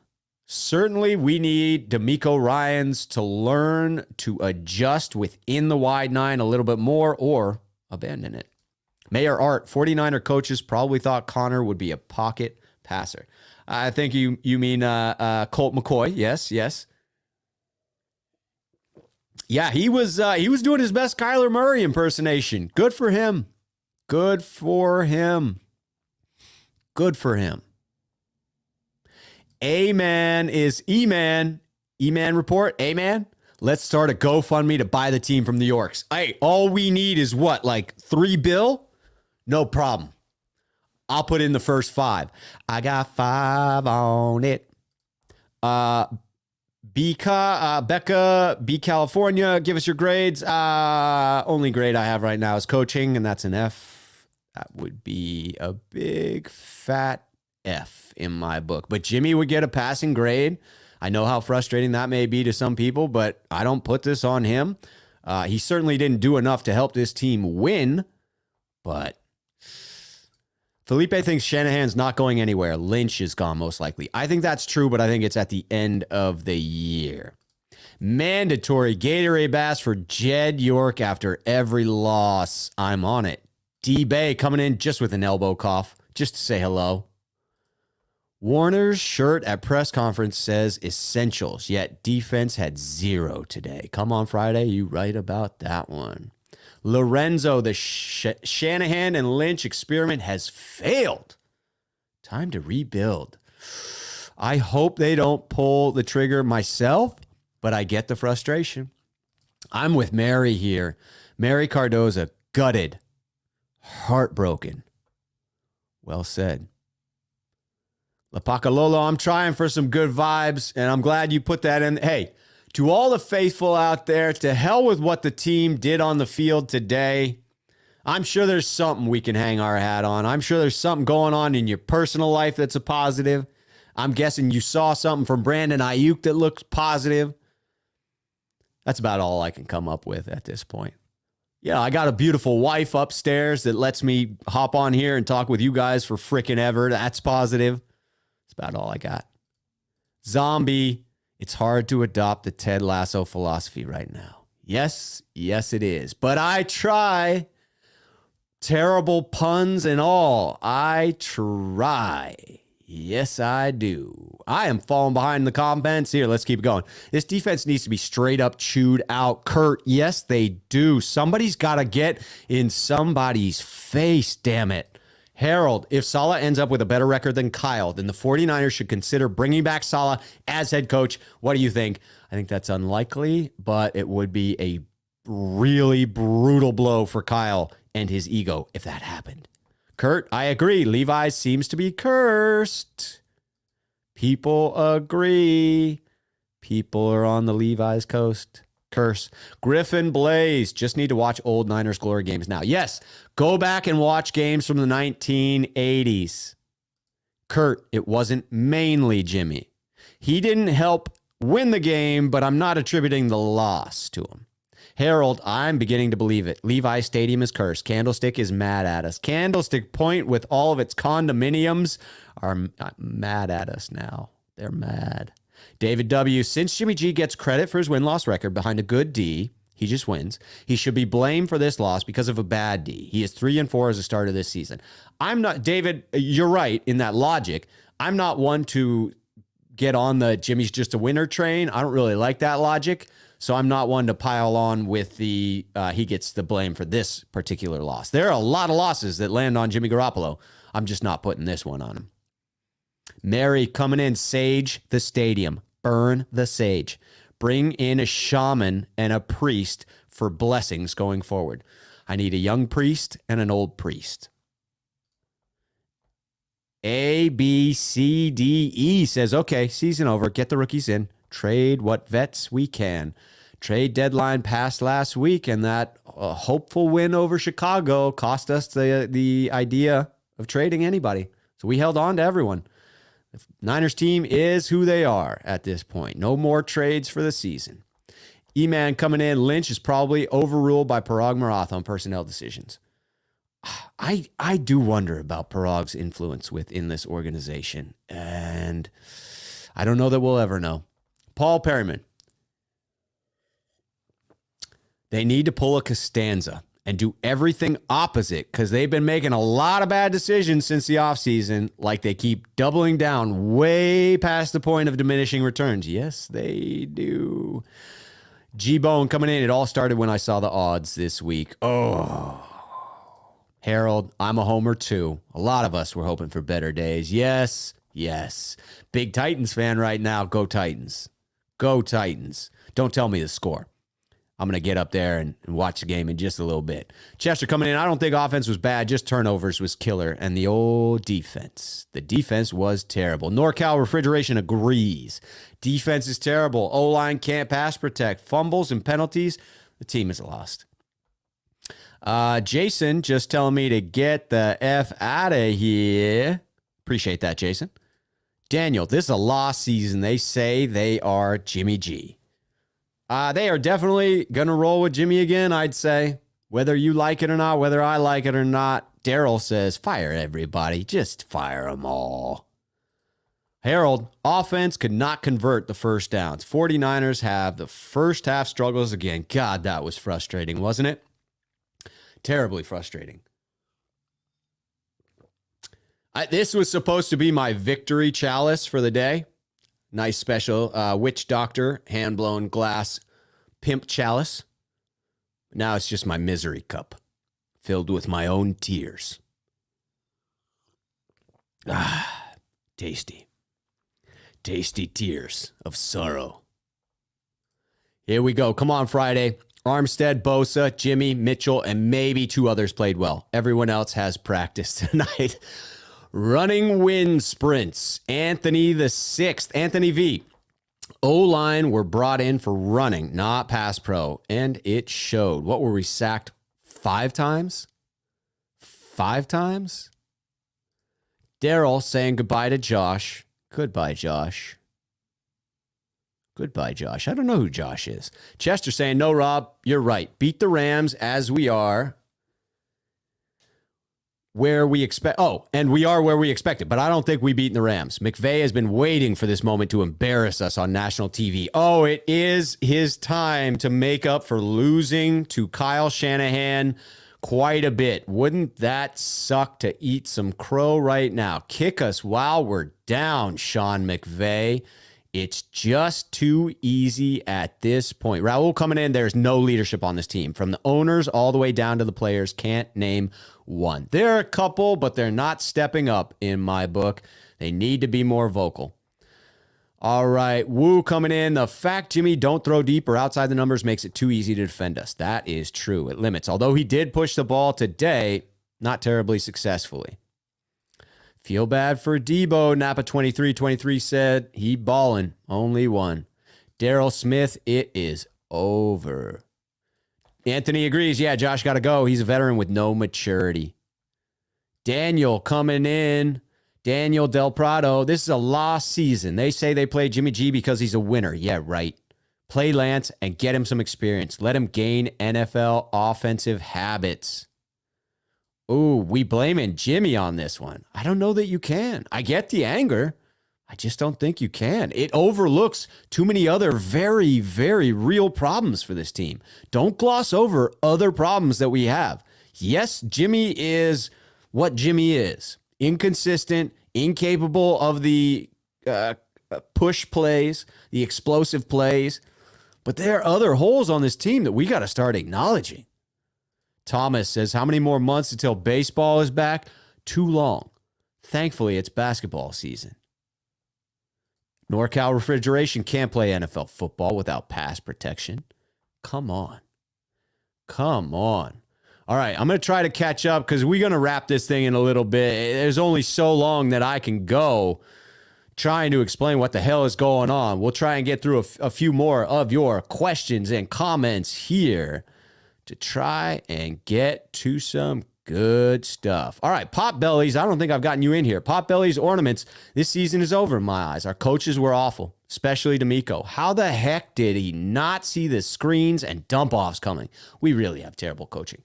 Certainly, we need D'Amico Ryans to learn to adjust within the wide 9 a little bit more or abandon it. Mayor Art, 49er coaches probably thought Connor would be a pocket passer. I think you mean Colt McCoy. Yes. Yeah, he was doing his best Kyler Murray impersonation. Good for him. A-Man is E-Man. E-Man report. A-Man. Let's start a GoFundMe to buy the team from the Yorks. Hey, all we need is what, like $3 billion? No problem. I'll put in the first 5. I got 5 on it. Becca, B California, give us your grades. Only grade I have right now is coaching, and that's an F. That would be a big fat F in my book. But Jimmy would get a passing grade. I know how frustrating that may be to some people, but I don't put this on him. He certainly didn't do enough to help this team win, but Felipe thinks Shanahan's not going anywhere. Lynch is gone most likely. I think that's true, but I think it's at the end of the year. Mandatory Gatorade Bass for Jed York after every loss. I'm on it. D-Bay coming in just with an elbow cough, just to say hello. Warner's shirt at press conference says essentials, yet defense had 0 today. Come on Friday, you right about that one. Lorenzo, the Shanahan and Lynch experiment has failed. Time to rebuild. I hope they don't pull the trigger myself, but I get the frustration. I'm with Mary here. Mary Cardoza, gutted, heartbroken. Well said. Lapacalolo, I'm trying for some good vibes, and I'm glad you put that in. Hey, to all the faithful out there, to hell with what the team did on the field today. I'm sure there's something we can hang our hat on. I'm sure there's something going on in your personal life that's a positive. I'm guessing you saw something from Brandon Ayuk that looks positive. That's about all I can come up with at this point. Yeah, I got a beautiful wife upstairs that lets me hop on here and talk with you guys for frickin' ever. That's positive. That's about all I got. Zombie, it's hard to adopt the Ted Lasso philosophy right now. Yes, it is. But I try. Terrible puns and all. I try. Yes, I do. I am falling behind the comments here. Let's keep going. This defense needs to be straight up chewed out. Kurt, yes, they do. Somebody's got to get in somebody's face, damn it. Harold, if Saleh ends up with a better record than Kyle, then the 49ers should consider bringing back Saleh as head coach. What do you think? I think that's unlikely, but it would be a really brutal blow for Kyle and his ego if that happened. Kurt, I agree. Levi seems to be cursed. People agree. People are on the Levi's coast. Curse. Griffin Blaze. Just need to watch old Niners glory games now. Yes, go back and watch games from the 1980s. Kurt, it wasn't mainly Jimmy. He didn't help win the game, but I'm not attributing the loss to him. Harold, I'm beginning to believe it. Levi Stadium is cursed. Candlestick is mad at us. Candlestick Point, with all of its condominiums, are mad at us now. They're mad. David W., since Jimmy G gets credit for his win-loss record behind a good D, he just wins, he should be blamed for this loss because of a bad D. He is 3-4 as a starter this season. I'm not, David, you're right in that logic. I'm not one to get on the Jimmy's just a winner train. I don't really like that logic. So I'm not one to pile on with the he gets the blame for this particular loss. There are a lot of losses that land on Jimmy Garoppolo. I'm just not putting this one on him. Mary coming in, sage the stadium. Burn the sage. Bring in a shaman and a priest for blessings going forward. I need a young priest and an old priest. A, B, C, D, E says, okay, season over. Get the rookies in. Trade what vets we can. Trade deadline passed last week, and that hopeful win over Chicago cost us the idea of trading anybody. So we held on to everyone. The Niners team is who they are at this point. No more trades for the season. E-Man coming in. Lynch is probably overruled by Parag Marath on personnel decisions. I do wonder about Parag's influence within this organization, and I don't know that we'll ever know. Paul Perryman. They need to pull a Costanza and do everything opposite because they've been making a lot of bad decisions since the offseason, like they keep doubling down way past the point of diminishing returns. Yes, they do. G-Bone coming in. It all started when I saw the odds this week. Oh, Harold, I'm a homer too. A lot of us were hoping for better days. Yes. Big Titans fan right now. Go Titans. Go Titans. Don't tell me the score. I'm going to get up there and watch the game in just a little bit. Chester coming in. I don't think offense was bad. Just turnovers was killer. And the old defense. The defense was terrible. NorCal Refrigeration agrees. Defense is terrible. O-line can't pass protect. Fumbles and penalties. The team is lost. Jason just telling me to get the F out of here. Appreciate that, Jason. Daniel, this is a lost season. They say they are Jimmy G. They are definitely going to roll with Jimmy again, I'd say. Whether you like it or not, whether I like it or not. Daryl says, fire everybody. Just fire them all. Harold, offense could not convert the first downs. 49ers have the first half struggles again. God, that was frustrating, wasn't it? Terribly frustrating. This was supposed to be my victory chalice for the day. Nice special witch doctor, hand-blown glass pimp chalice. Now it's just my misery cup, filled with my own tears. Tasty. Tasty tears of sorrow. Here we go. Come on, Friday. Armstead, Bosa, Jimmy, Mitchell, and maybe two others played well. Everyone else has practice tonight. Running wind sprints. Anthony the sixth. Anthony V. O-line were brought in for running, not pass pro, and it showed. What were we sacked 5 times? 5 times? Daryl saying goodbye to Josh. Goodbye, Josh. Goodbye, Josh. I don't know who Josh is. Chester saying, no, Rob, you're right. Beat the Rams as we are where we expect. Oh, and we are where we expected, but I don't think we beat the Rams. McVay has been waiting for this moment to embarrass us on national TV. Oh, it is his time to make up for losing to Kyle Shanahan quite a bit. Wouldn't that suck to eat some crow right now? Kick us while we're down, Sean McVay. It's just too easy at this point. Raul coming in, there's no leadership on this team. From the owners all the way down to the players, can't name one. There are a couple, but they're not stepping up in my book. They need to be more vocal. All right, Woo coming in. The fact Jimmy don't throw deep or outside the numbers makes it too easy to defend us. That is true. It limits. Although he did push the ball today, not terribly successfully. Feel bad for Debo. Napa 2323 said he ballin'. Only one. Daryl Smith, it is over. Anthony agrees. Yeah, Josh got to go. He's a veteran with no maturity. Daniel coming in. Daniel Del Prado. This is a lost season. They say they play Jimmy G because he's a winner. Yeah, right. Play Lance and get him some experience. Let him gain NFL offensive habits. Ooh, we blaming Jimmy on this one. I don't know that you can. I get the anger. I just don't think you can. It overlooks too many other very, very real problems for this team. Don't gloss over other problems that we have. Yes, Jimmy is what Jimmy is. Inconsistent, incapable of the push plays, the explosive plays. But there are other holes on this team that we got to start acknowledging. Thomas says, how many more months until baseball is back? Too long. Thankfully, it's basketball season. NorCal Refrigeration can't play NFL football without pass protection. Come on. Come on. All right, I'm going to try to catch up because we're going to wrap this thing in a little bit. There's only so long that I can go trying to explain what the hell is going on. We'll try and get through a few more of your questions and comments here to try and get to some good stuff. All right, Potbellies. I don't think I've gotten you in here. Potbellies ornaments. This season is over in my eyes. Our coaches were awful, especially D'Amico. How the heck did he not see the screens and dump-offs coming? We really have terrible coaching.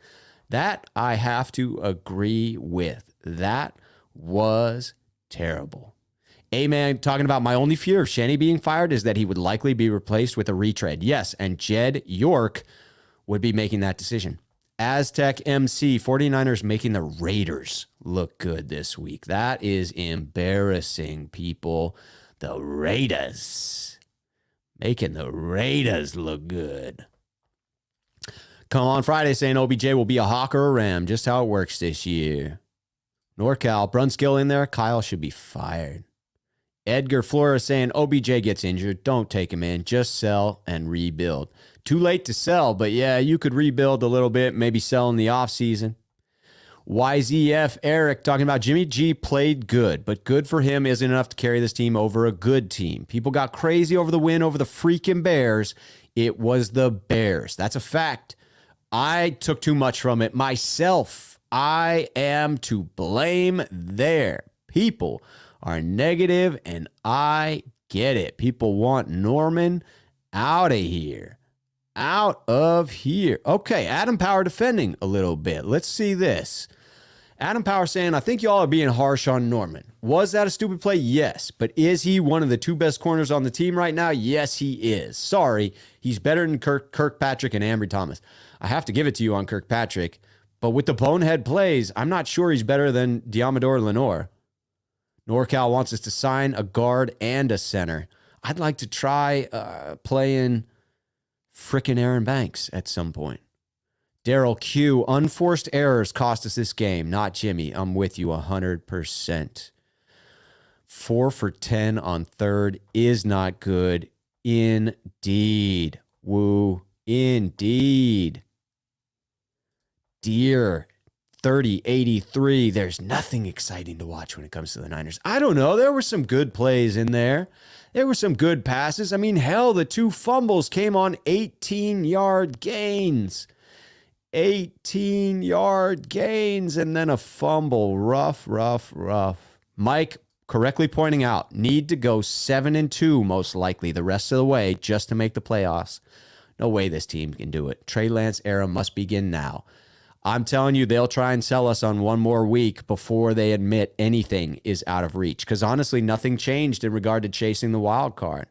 That I have to agree with. That was terrible. A-Man talking about my only fear of Shanny being fired is that he would likely be replaced with a retread. Yes, and Jed York would be making that decision. Aztec MC, 49ers making the Raiders look good this week. That is embarrassing, people. The Raiders. Making the Raiders look good. Come on Friday saying OBJ will be a Hawk or a Ram. Just how it works this year. NorCal, Brunskill in there. Kyle should be fired. Edgar Flores saying OBJ gets injured. Don't take him in. Just sell and rebuild. Too late to sell, but yeah, you could rebuild a little bit, maybe sell in the offseason. YZF Eric talking about Jimmy G played good, but good for him isn't enough to carry this team over a good team. People got crazy over the win over the freaking Bears. It was the Bears. That's a fact. I took too much from it myself. I am to blame there. People are negative, and I get it. People want Norman out of here. Out of here. Okay, Adam Power defending a little bit. Let's see this. Adam Power saying, I think y'all are being harsh on Norman. Was that a stupid play? Yes. But is he one of the 2 best corners on the team right now? Yes, he is. Sorry. He's better than Kirkpatrick and Ambry Thomas. I have to give it to you on Kirkpatrick. But with the bonehead plays, I'm not sure he's better than Diamador Lenore. NorCal wants us to sign a guard and a center. I'd like to try playing frickin' Aaron Banks at some point. Daryl Q, unforced errors cost us this game, not Jimmy. I'm with you 100%. 4 for 10 on third is not good. Indeed. Woo. Indeed. Dear 30, 83. There's nothing exciting to watch when it comes to the Niners. I don't know. There were some good plays in there. There were some good passes. I mean, hell, the 2 fumbles came on 18-yard gains. 18-yard gains and then a fumble. Rough. Mike correctly pointing out, need to go 7-2 most likely the rest of the way just to make the playoffs. No way this team can do it. Trey Lance era must begin now. I'm telling you, they'll try and sell us on one more week before they admit anything is out of reach. Because honestly, nothing changed in regard to chasing the wild card.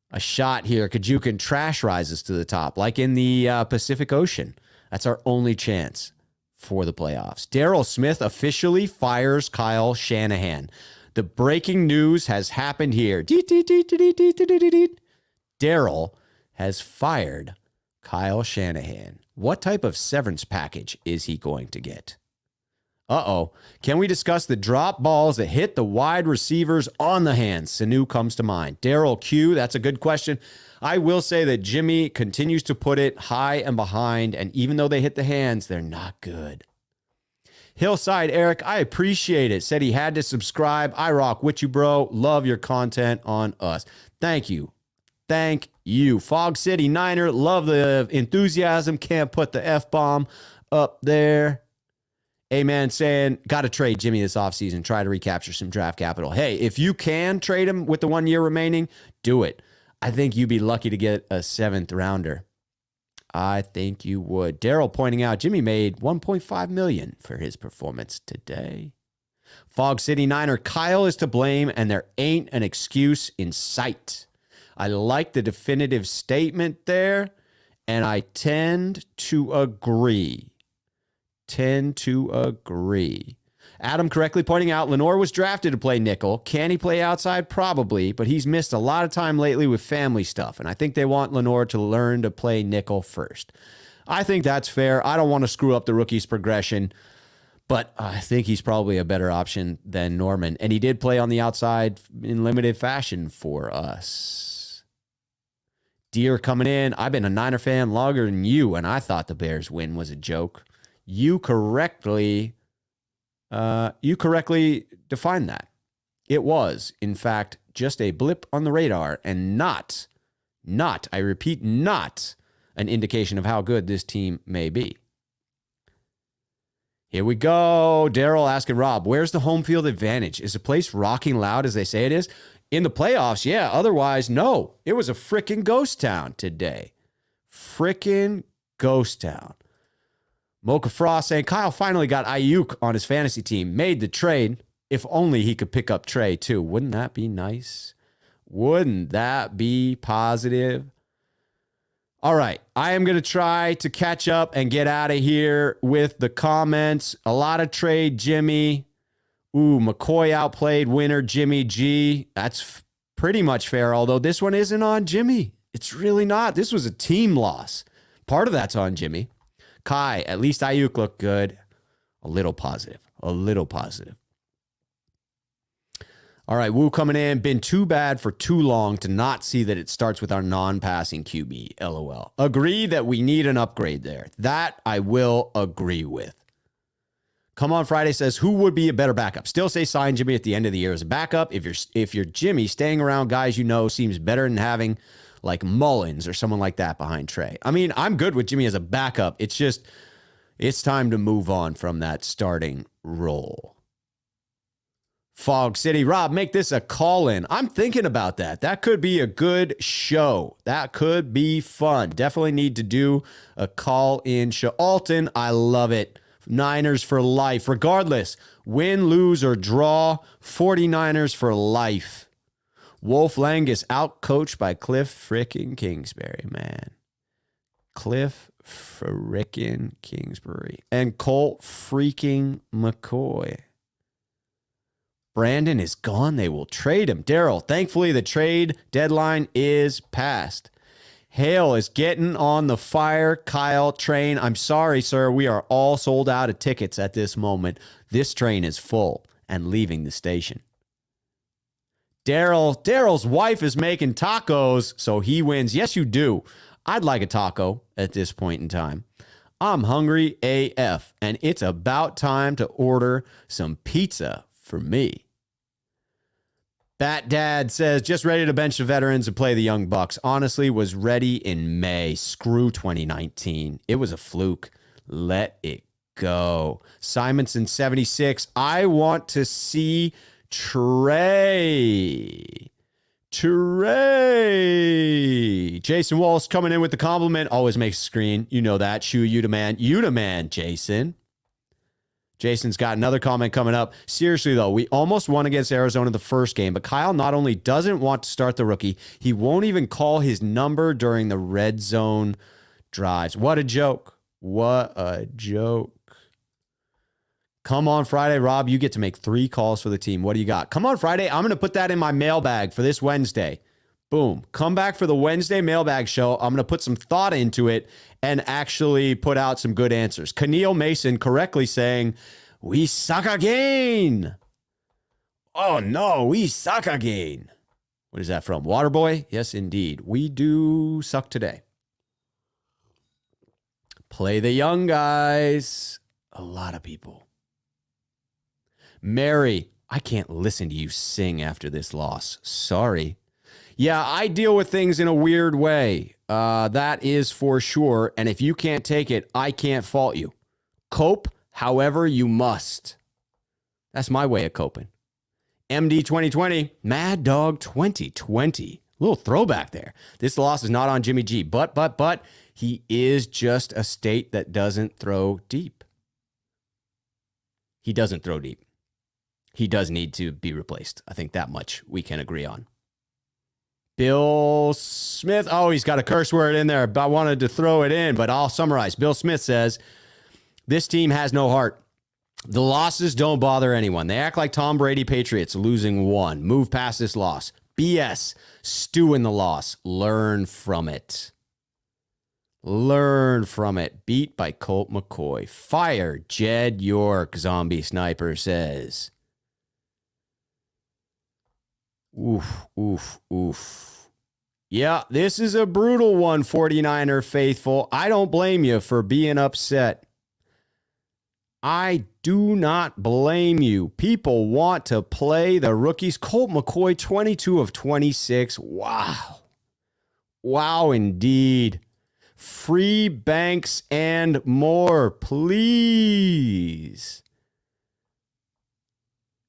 A shot here. Kajukin trash rises to the top, like in the Pacific Ocean. That's our only chance for the playoffs. Daryl Smith officially fires Kyle Shanahan. The breaking news has happened here. Daryl has fired Kyle Shanahan. What type of severance package is he going to get? Uh-oh. Can we discuss the drop balls that hit the wide receivers on the hands? Sanu comes to mind. Daryl Q, that's a good question. I will say that Jimmy continues to put it high and behind, and even though they hit the hands, they're not good. Hillside Eric, I appreciate it. Said he had to subscribe. I rock with you, bro. Love your content on us. Thank you. Thank you. Fog City Niner, love the enthusiasm. Can't put the F-bomb up there. Amen saying, got to trade Jimmy this offseason. Try to recapture some draft capital. Hey, if you can trade him with the 1 year remaining, do it. I think you'd be lucky to get a 7th rounder. I think you would. Daryl pointing out Jimmy made $1.5 million for his performance today. Fog City Niner, Kyle is to blame, and there ain't an excuse in sight. I like the definitive statement there, and I tend to agree. Adam correctly pointing out Lenore was drafted to play nickel. Can he play outside? Probably, but he's missed a lot of time lately with family stuff, and I think they want Lenore to learn to play nickel first. I think that's fair. I don't want to screw up the rookie's progression, but I think he's probably a better option than Norman, and he did play on the outside in limited fashion for us. Deer coming in. I've been a Niner fan longer than you, and I thought the Bears win was a joke. You correctly defined that. It was, in fact, just a blip on the radar and not, I repeat, not an indication of how good this team may be. Here we go. Daryl asking Rob, where's the home field advantage? Is the place rocking loud as they say it is? In the playoffs, yeah. Otherwise, no. It was a freaking ghost town today. Freaking ghost town. Mocha Frost saying, Kyle finally got Ayuk on his fantasy team. Made the trade. If only he could pick up Trey, too. Wouldn't that be nice? Wouldn't that be positive? All right. I am going to try to catch up and get out of here with the comments. A lot of trade, Jimmy. Ooh, McCoy outplayed winner Jimmy G. That's pretty much fair, although this one isn't on Jimmy. It's really not. This was a team loss. Part of that's on Jimmy. Kai, at least Ayuk looked good. A little positive. All right, Woo coming in. Been too bad for too long to not see that it starts with our non-passing QB. LOL. Agree that we need an upgrade there. That I will agree with. Come on Friday says, who would be a better backup? Still say sign Jimmy at the end of the year as a backup. If you're Jimmy, staying around guys you know seems better than having like Mullins or someone like that behind Trey. I mean, I'm good with Jimmy as a backup. It's just, it's time to move on from that starting role. Fog City, Rob, make this a call-in. I'm thinking about that. That could be a good show. That could be fun. Definitely need to do a call-in show. Alton, I love it. Niners for life. Regardless, win, lose, or draw, 49ers for life. Wolf Langus outcoached by Cliff frickin' Kingsbury, man. Cliff frickin' Kingsbury. And Colt freaking McCoy. Brandon is gone. They will trade him. Daryl, thankfully the trade deadline is passed. Hale is getting on the Fire Kyle train. I'm sorry, sir. We are all sold out of tickets at this moment. This train is full and leaving the station. Daryl's wife is making tacos, so he wins. Yes, you do. I'd like a taco at this point in time. I'm hungry AF, and it's about time to order some pizza for me. Bat Dad says, just ready to bench the veterans and play the young bucks. Honestly, was ready in May. Screw 2019. It was a fluke. Let it go. Simonson 76. I want to see Trey. Jason Wallace coming in with the compliment. Always makes a screen. You know that. Shoe you demand. You demand, Jason. Jason's got another comment coming up. Seriously, though, we almost won against Arizona the first game, but Kyle not only doesn't want to start the rookie, he won't even call his number during the red zone drives. What a joke. What a joke. Come on Friday, Rob, you get to make 3 calls for the team. What do you got? Come on Friday, I'm going to put that in my mailbag for this Wednesday. Boom. Come back for the Wednesday mailbag show. I'm going to put some thought into it and actually put out some good answers. Keneal Mason correctly saying, we suck again. Oh, no, we suck again. What is that from? Waterboy? Yes, indeed. We do suck today. Play the young guys. A lot of people. Mary, I can't listen to you sing after this loss. Sorry. Yeah, I deal with things in a weird way. That is for sure. And if you can't take it, I can't fault you. Cope however you must. That's my way of coping. MD 2020, Mad Dog 2020. Little throwback there. This loss is not on Jimmy G, but he is just a state that doesn't throw deep. He doesn't throw deep. He does need to be replaced. I think that much we can agree on. Bill Smith. Oh, he's got a curse word in there. I wanted to throw it in, but I'll summarize. Bill Smith says, this team has no heart. The losses don't bother anyone. They act like Tom Brady Patriots losing 1. Move past this loss. BS. Stew in the loss. Learn from it. Learn from it. Beat by Colt McCoy. Fire Jed York, Zombie Sniper says. Oof, oof, oof. Yeah, this is a brutal one, 49er faithful. I don't blame you for being upset. I do not blame you. People want to play the rookies. Colt McCoy, 22 of 26. Wow. Wow, indeed. Free Banks and more, please.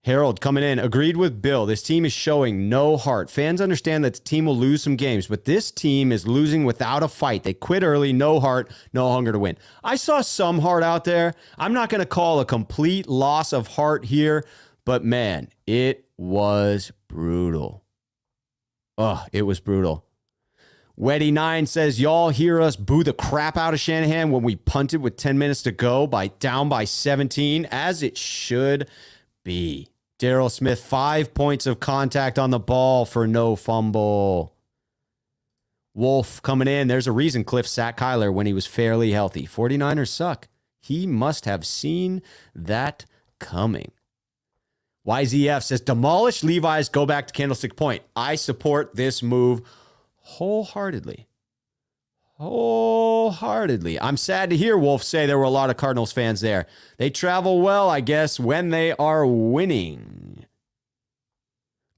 Harold coming in, agreed with Bill. This team is showing no heart. Fans understand that the team will lose some games, but this team is losing without a fight. They quit early, no heart, no hunger to win. I saw some heart out there. I'm not going to call a complete loss of heart here, but man, it was brutal. Oh, it was brutal. Weddy9 says, y'all hear us boo the crap out of Shanahan when we punted with 10 minutes to go down by 17, as it should be. Daryl Smith, 5 points of contact on the ball for no fumble. Wolf coming in. There's a reason Cliff sacked Kyler when he was fairly healthy. 49ers suck. He must have seen that coming. YZF says, demolish Levi's, go back to Candlestick Point. I support this move wholeheartedly. Wholeheartedly. I'm sad to hear Wolf say there were a lot of Cardinals fans there. They travel well, I guess, when they are winning.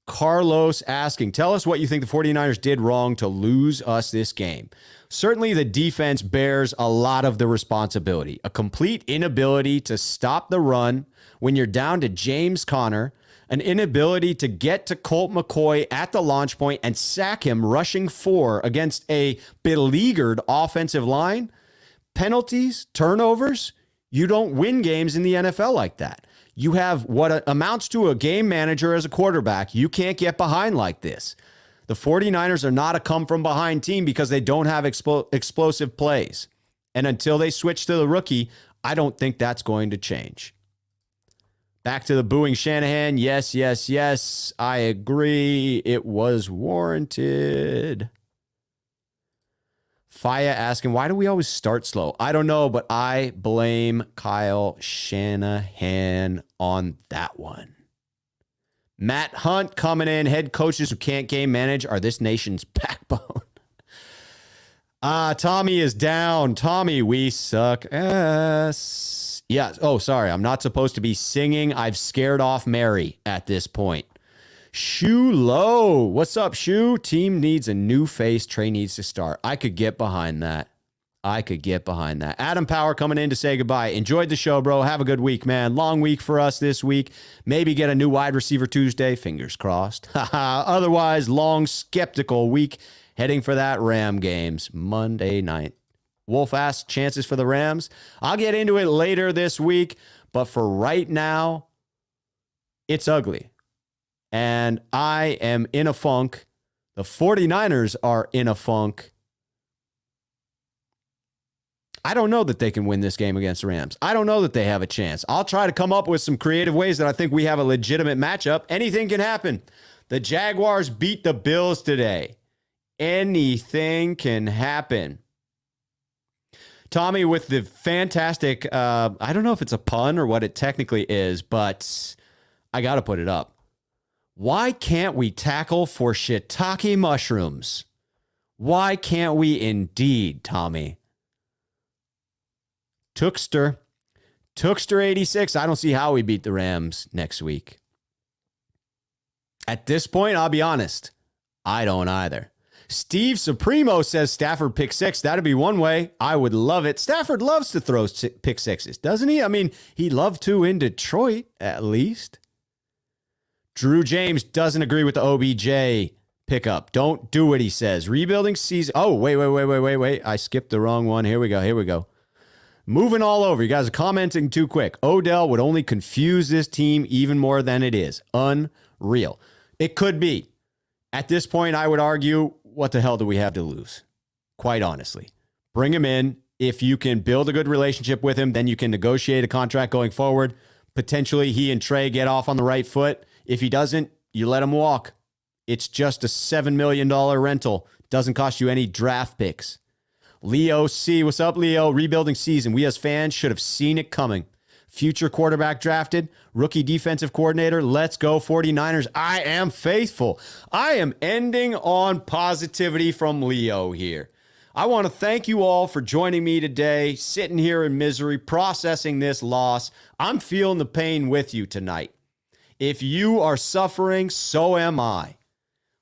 Carlos asking, tell us what you think the 49ers did wrong to lose us this game. Certainly the defense bears a lot of the responsibility. A complete inability to stop the run when you're down to James Conner, an inability to get to Colt McCoy at the launch point and sack him rushing 4 against a beleaguered offensive line. Penalties, turnovers. You don't win games in the NFL like that. You have what amounts to a game manager as a quarterback. You can't get behind like this. The 49ers are not a come-from-behind team because they don't have explosive plays. And until they switch to the rookie, I don't think that's going to change. Back to the booing Shanahan. Yes, yes, yes. I agree. It was warranted. Faya asking, why do we always start slow? I don't know, but I blame Kyle Shanahan on that one. Matt Hunt coming in. Head coaches who can't game manage are this nation's backbone. Tommy is down. Tommy, we suck ass. Yeah. Oh, sorry. I'm not supposed to be singing. I've scared off Mary at this point. Shoe Low. What's up, Shoe? Team needs a new face. Trey needs to start. I could get behind that. Adam Power coming in to say goodbye. Enjoyed the show, bro. Have a good week, man. Long week for us this week. Maybe get a new wide receiver Tuesday. Fingers crossed. Otherwise, long, skeptical week. Heading for that Ram games Monday night. Wolf asks chances for the Rams. I'll get into it later this week, but for right now, it's ugly. And I am in a funk. The 49ers are in a funk. I don't know that they can win this game against the Rams. I don't know that they have a chance. I'll try to come up with some creative ways that I think we have a legitimate matchup. Anything can happen. The Jaguars beat the Bills today. Anything can happen. Tommy with the fantastic, I don't know if it's a pun or what it technically is, but I got to put it up. Why can't we tackle for shiitake mushrooms? Why can't we indeed, Tommy? Tookster 86. I don't see how we beat the Rams next week. At this point, I'll be honest. I don't either. Steve Supremo says Stafford pick six. That'd be one way. I would love it. Stafford loves to throw pick sixes, doesn't he? I mean, he loved to in Detroit, at least. Drew James doesn't agree with the OBJ pickup. Don't do what he says. Rebuilding season. Oh, wait. I skipped the wrong one. Here we go. Moving all over. You guys are commenting too quick. Odell would only confuse this team even more than it is. Unreal. It could be. At this point, I would argue, what the hell do we have to lose? Quite honestly. Bring him in. If you can build a good relationship with him, then you can negotiate a contract going forward. Potentially, he and Trey get off on the right foot. If he doesn't, you let him walk. It's just a $7 million rental. Doesn't cost you any draft picks. Leo C. What's up, Leo? Rebuilding season. We as fans should have seen it coming. Future quarterback drafted. Rookie defensive coordinator. Let's go 49ers. I am faithful. I am ending on positivity from Leo here. I want to thank you all for joining me today, sitting here in misery, processing this loss. I'm feeling the pain with you tonight. If you are suffering, so am I.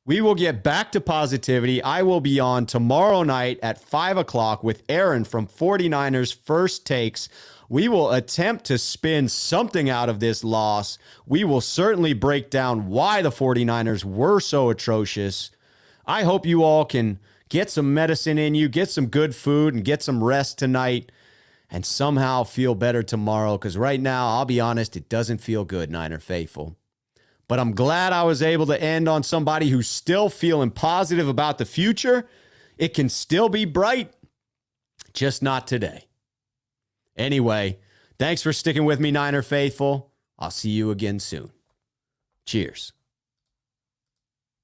We will get back to positivity. I will be on tomorrow night at 5 o'clock with Aaron from 49ers First Takes. We will attempt to spin something out of this loss. We will certainly break down why the 49ers were so atrocious. I hope you all can get some medicine in you, get some good food, and get some rest tonight, and somehow feel better tomorrow, because right now, I'll be honest, it doesn't feel good, Niner faithful. But I'm glad I was able to end on somebody who's still feeling positive about the future. It can still be bright, just not today. Anyway, thanks for sticking with me, Niner faithful. I'll see you again soon. Cheers.